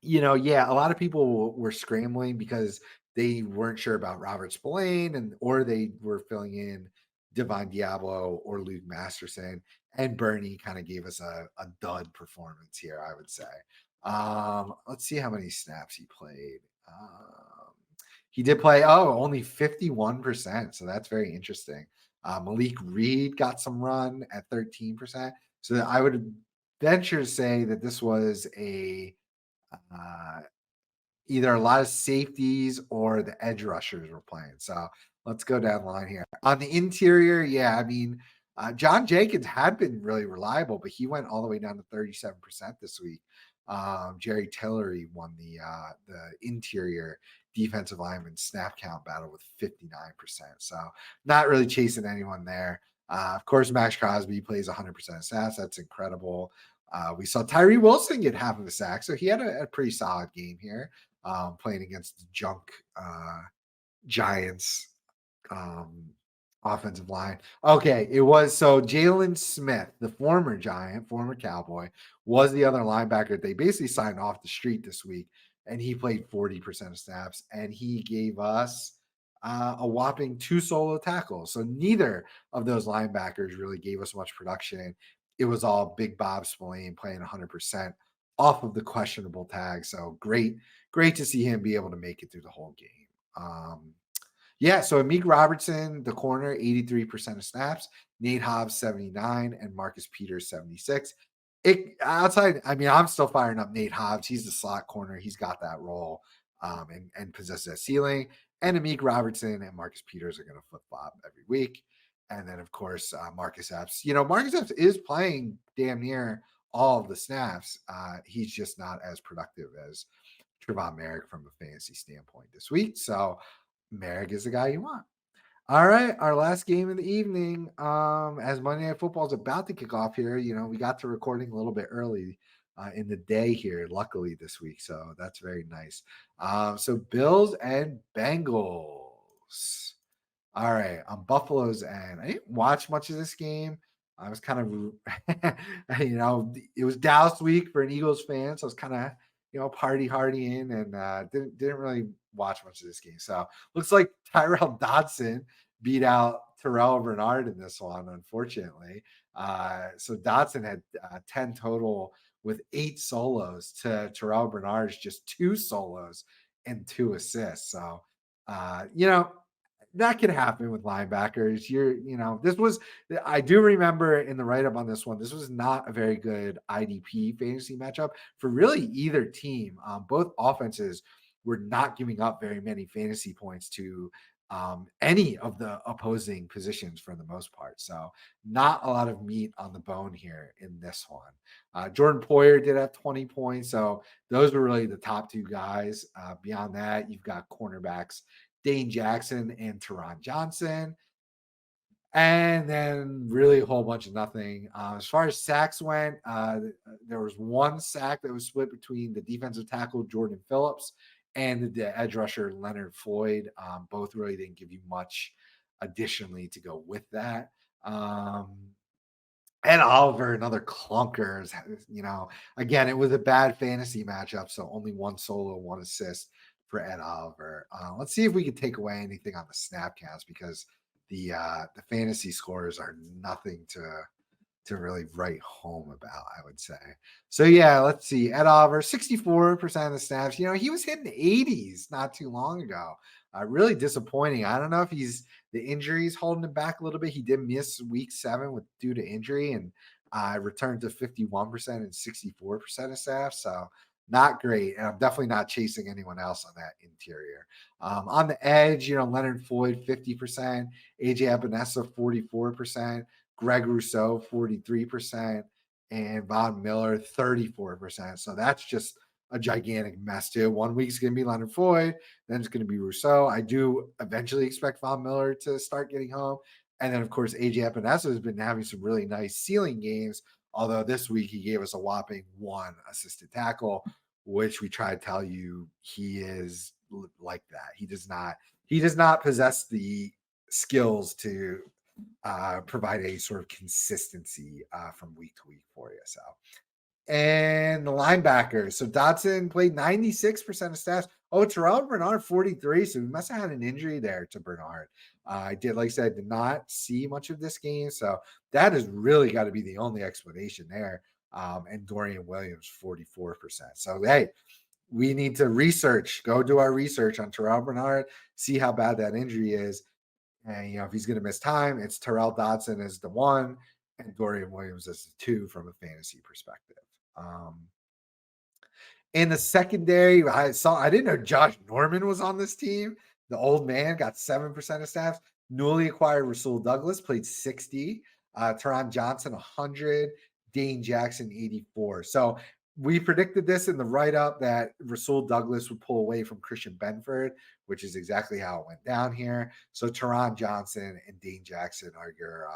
lot of people were scrambling because they weren't sure about Robert Spillane or they were filling in Divine Diablo or Luke Masterson, and Burney kind of gave us a dud performance here, I would say. Let's see how many snaps he played. He did play, only 51%. So that's very interesting. Malik Reed got some run at 13%. So I would venture to say that this was either a lot of safeties or the edge rushers were playing. So let's go down the line here. On the interior, I mean, John Jenkins had been really reliable, but he went all the way down to 37% this week. Jerry Tillery won the interior defensive lineman snap count battle with 59%. So not really chasing anyone there. Of course, Max Crosby plays 100% of sacks. That's incredible. We saw Tyree Wilson get half of a sack, so he had a pretty solid game here, playing against the junk Giants offensive line. Okay, it was so Jalen Smith, the former Giant, former Cowboy, was the other linebacker. They basically signed off the street this week, and he played 40% of snaps, and he gave us a whopping 2 solo tackles. So neither of those linebackers really gave us much production. It was all Big Bob Spillane playing 100% off of the questionable tag. So great to see him be able to make it through the whole game. So Amik Robertson, the corner, 83% of snaps, Nate Hobbs, 79, and Marcus Peters, 76. I'm still firing up Nate Hobbs. He's the slot corner. He's got that role and possesses that ceiling. And Amik Robertson and Marcus Peters are going to flip-flop every week. And then, of course, Marcus Epps. Marcus Epps is playing damn near all of the snaps. He's just not as productive as Trevon Merrick from a fantasy standpoint this week. So Merrick is the guy you want. All right, our last game of the evening. As Monday Night Football is about to kick off here, we got to recording a little bit early in the day here, luckily this week. So that's very nice. So Bills and Bengals. All right, on Buffalo's end, I didn't watch much of this game. I was kind of, it was Dallas week for an Eagles fan, so I was kind of, partying and didn't really watch much of this game. So looks like Tyrell Dodson beat out Terrell Bernard in this one, unfortunately. So Dodson had 10 total with 8 solos to Terrell Bernard's just 2 solos and 2 assists. So, that could happen with linebackers. I do remember in the write-up on this one, this was not a very good IDP fantasy matchup for really either team. Both offenses were not giving up very many fantasy points to any of the opposing positions for the most part. So not a lot of meat on the bone here in this one. Jordan Poyer did have 20 points. So those were really the top 2 guys. Beyond that, you've got cornerbacks Dane Jackson and Teron Johnson. And then really a whole bunch of nothing. As far as sacks went, there was 1 sack that was split between the defensive tackle Jordan Phillips and the edge rusher Leonard Floyd. Both really didn't give you much additionally to go with that. And Oliver, another clunker. Again, it was a bad fantasy matchup, so only 1 solo, 1 assist for Ed Oliver. Let's see if we can take away anything on the Snapcast because the fantasy scores are nothing to really write home about, I would say. So yeah, let's see. Ed Oliver, 64% of the snaps. He was hitting the 80s not too long ago. Really disappointing. I don't know if the injuries holding him back a little bit. He did miss week 7 due to injury and returned to 51% and 64% of snaps. So not great. And I'm definitely not chasing anyone else on that interior. On the edge, Leonard Floyd, 50%, AJ Epinesa, 44%, Greg Rousseau, 43%, and Von Miller, 34%. So that's just a gigantic mess too. 1 week's going to be Leonard Floyd, then it's going to be Rousseau. I do eventually expect Von Miller to start getting home. And then, of course, AJ Epinesa has been having some really nice ceiling games. Although this week he gave us a whopping 1 assisted tackle, which we try to tell you he is like that. He does not possess the skills to provide a sort of consistency from week to week for you. So, and the linebackers. So Dodson played 96% of snaps. Oh, Terrell Bernard 43. So we must have had an injury there to Bernard. Like I said, did not see much of this game. So that has really got to be the only explanation there. And Dorian Williams 44%. So hey, we need to go do our research on Terrell Bernard, see how bad that injury is. And if he's going to miss time, it's Terrell Dodson as the 1 and Dorian Williams as the 2 from a fantasy perspective. In the secondary, I didn't know Josh Norman was on this team. The old man got 7% of snaps. Newly acquired Rasul Douglas played 60. Teron Johnson 100. Dane Jackson 84. So we predicted this in the write-up that Rasul Douglas would pull away from Christian Benford, which is exactly how it went down here. So Teron Johnson and Dane Jackson are your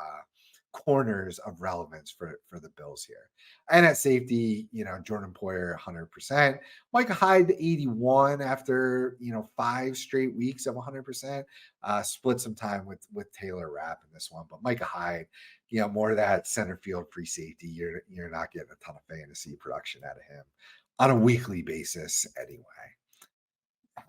corners of relevance for the Bills here. And at safety, Jordan Poyer 100%. Micah Hyde 81 after 5 straight weeks of 100%. Split some time with Taylor Rapp in this one, but Micah Hyde, more of that center field free safety. You're not getting a ton of fantasy production out of him on a weekly basis anyway.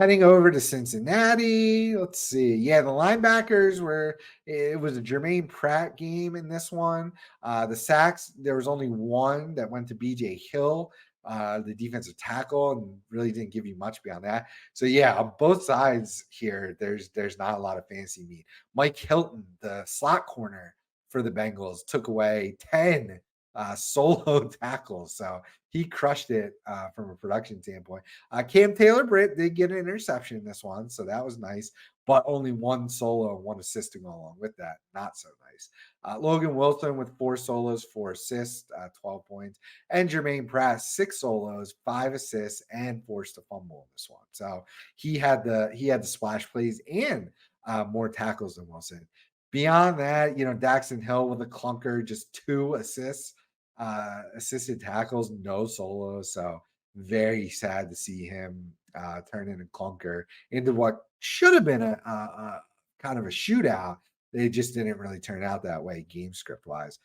Heading over to Cincinnati, let's see. Yeah, the linebackers it was a Jermaine Pratt game in this one. The sacks, there was only 1 that went to BJ Hill, the defensive tackle, and really didn't give you much beyond that. So yeah, on both sides here, there's not a lot of fantasy meat. Mike Hilton, the slot corner for the Bengals, took away 10 solo tackles. So he crushed it from a production standpoint. Cam Taylor-Britt did get an interception in this one, so that was nice, but only one solo, one assist to go along with that. Not so nice. Logan Wilson with 4 solos, 4 assists, 12 points, and Jermaine Pratt 6 solos, 5 assists, and forced a fumble in this one. So he had the splash plays and more tackles than Wilson. Beyond that, Daxton Hill with a clunker, just 2 assists, assisted tackles, no solos. So very sad to see him turn in a clunker into what should have been a kind of a shootout. They just didn't really turn out that way, game script wise.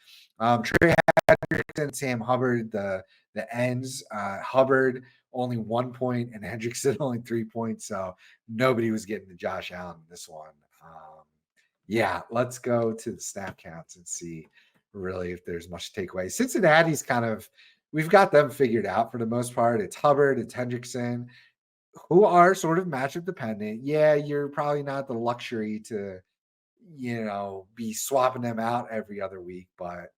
Trey Hendrickson, Sam Hubbard, the ends. Hubbard only 1 point, and Hendrickson only 3 points. So nobody was getting to Josh Allen in this one. Yeah, let's go to the snap counts and see really if there's much to take away. Cincinnati's we've got them figured out for the most part. It's Hubbard, it's Hendrickson, who are sort of matchup dependent. Yeah, you're probably not the luxury to, be swapping them out every other week, but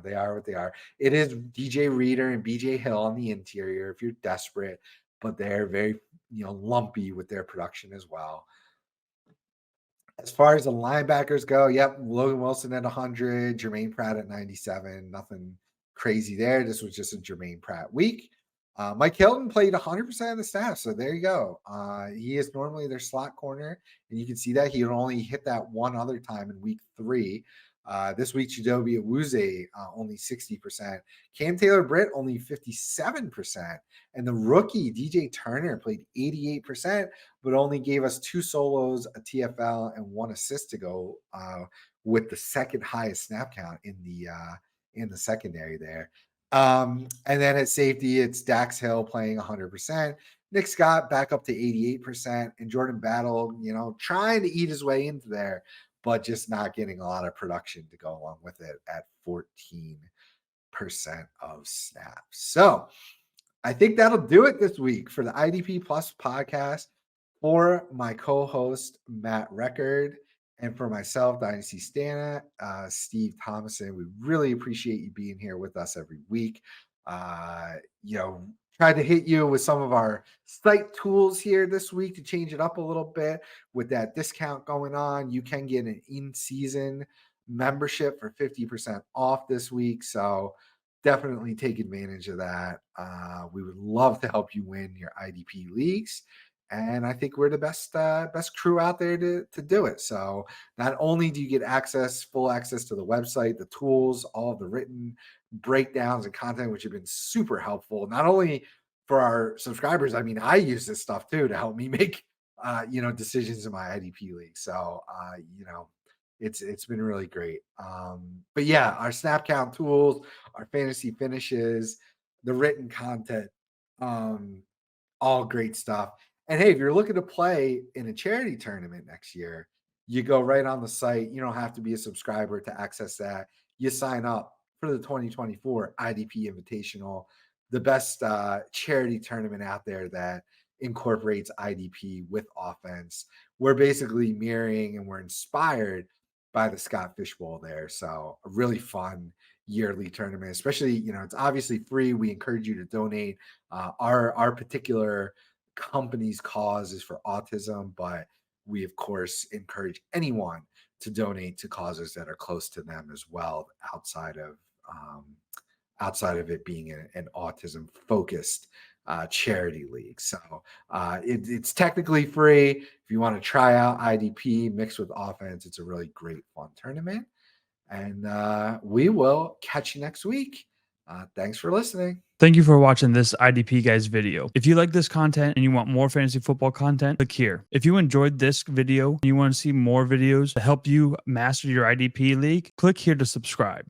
they are what they are. It is DJ Reader and BJ Hill on the interior if you're desperate, but they're very, lumpy with their production as well. As far as the linebackers go, yep, Logan Wilson at 100, Jermaine Pratt at 97. Nothing crazy there. This was just a Jermaine Pratt week. Mike Hilton played 100% of the staff, so there you go. He is normally their slot corner, and you can see that he only hit that one other time in week 3. This week, Chidobe Awuzie only 60%. Cam Taylor-Britt only 57%. And the rookie, DJ Turner, played 88%, but only gave us 2 solos, a TFL, and 1 assist to go with the second highest snap count in the secondary there. And then at safety, it's Dax Hill playing 100%. Nick Scott back up to 88%. And Jordan Battle, trying to eat his way into there, but just not getting a lot of production to go along with it at 14% of snaps. So I think that'll do it this week for the IDP Plus podcast. For my co-host, Matt Record, and for myself, Dynasty Stana, Steve Thomason, we really appreciate you being here with us every week. Tried to hit you with some of our site tools here this week to change it up a little bit with that discount going on. You can get an in-season membership for 50% off this week. So definitely take advantage of that. We would love to help you win your IDP leagues. And I think we're the best crew out there to do it. So not only do you get full access to the website, the tools, all of the written breakdowns and content, which have been super helpful, not only for our subscribers. I mean, I use this stuff too to help me make, decisions in my IDP league. So, it's been really great. But yeah, our snap count tools, our fantasy finishes, the written content, all great stuff. And hey, if you're looking to play in a charity tournament next year, you go right on the site. You don't have to be a subscriber to access that. You sign up for the 2024 IDP Invitational, the best charity tournament out there that incorporates IDP with offense. We're basically mirroring and we're inspired by the Scott Fishbowl there. So a really fun yearly tournament, especially, it's obviously free. We encourage you to donate. Our particular company's cause is for autism, but we of course encourage anyone to donate to causes that are close to them as well, outside of it being an autism focused charity league. So it's technically free. If you want to try out IDP mixed with offense, it's a really great fun tournament. And we will catch you next week. Thanks for listening. Thank you for watching this IDP Guys video. If you like this content and you want more fantasy football content, click here. If you enjoyed this video and you want to see more videos to help you master your IDP league, click here to subscribe.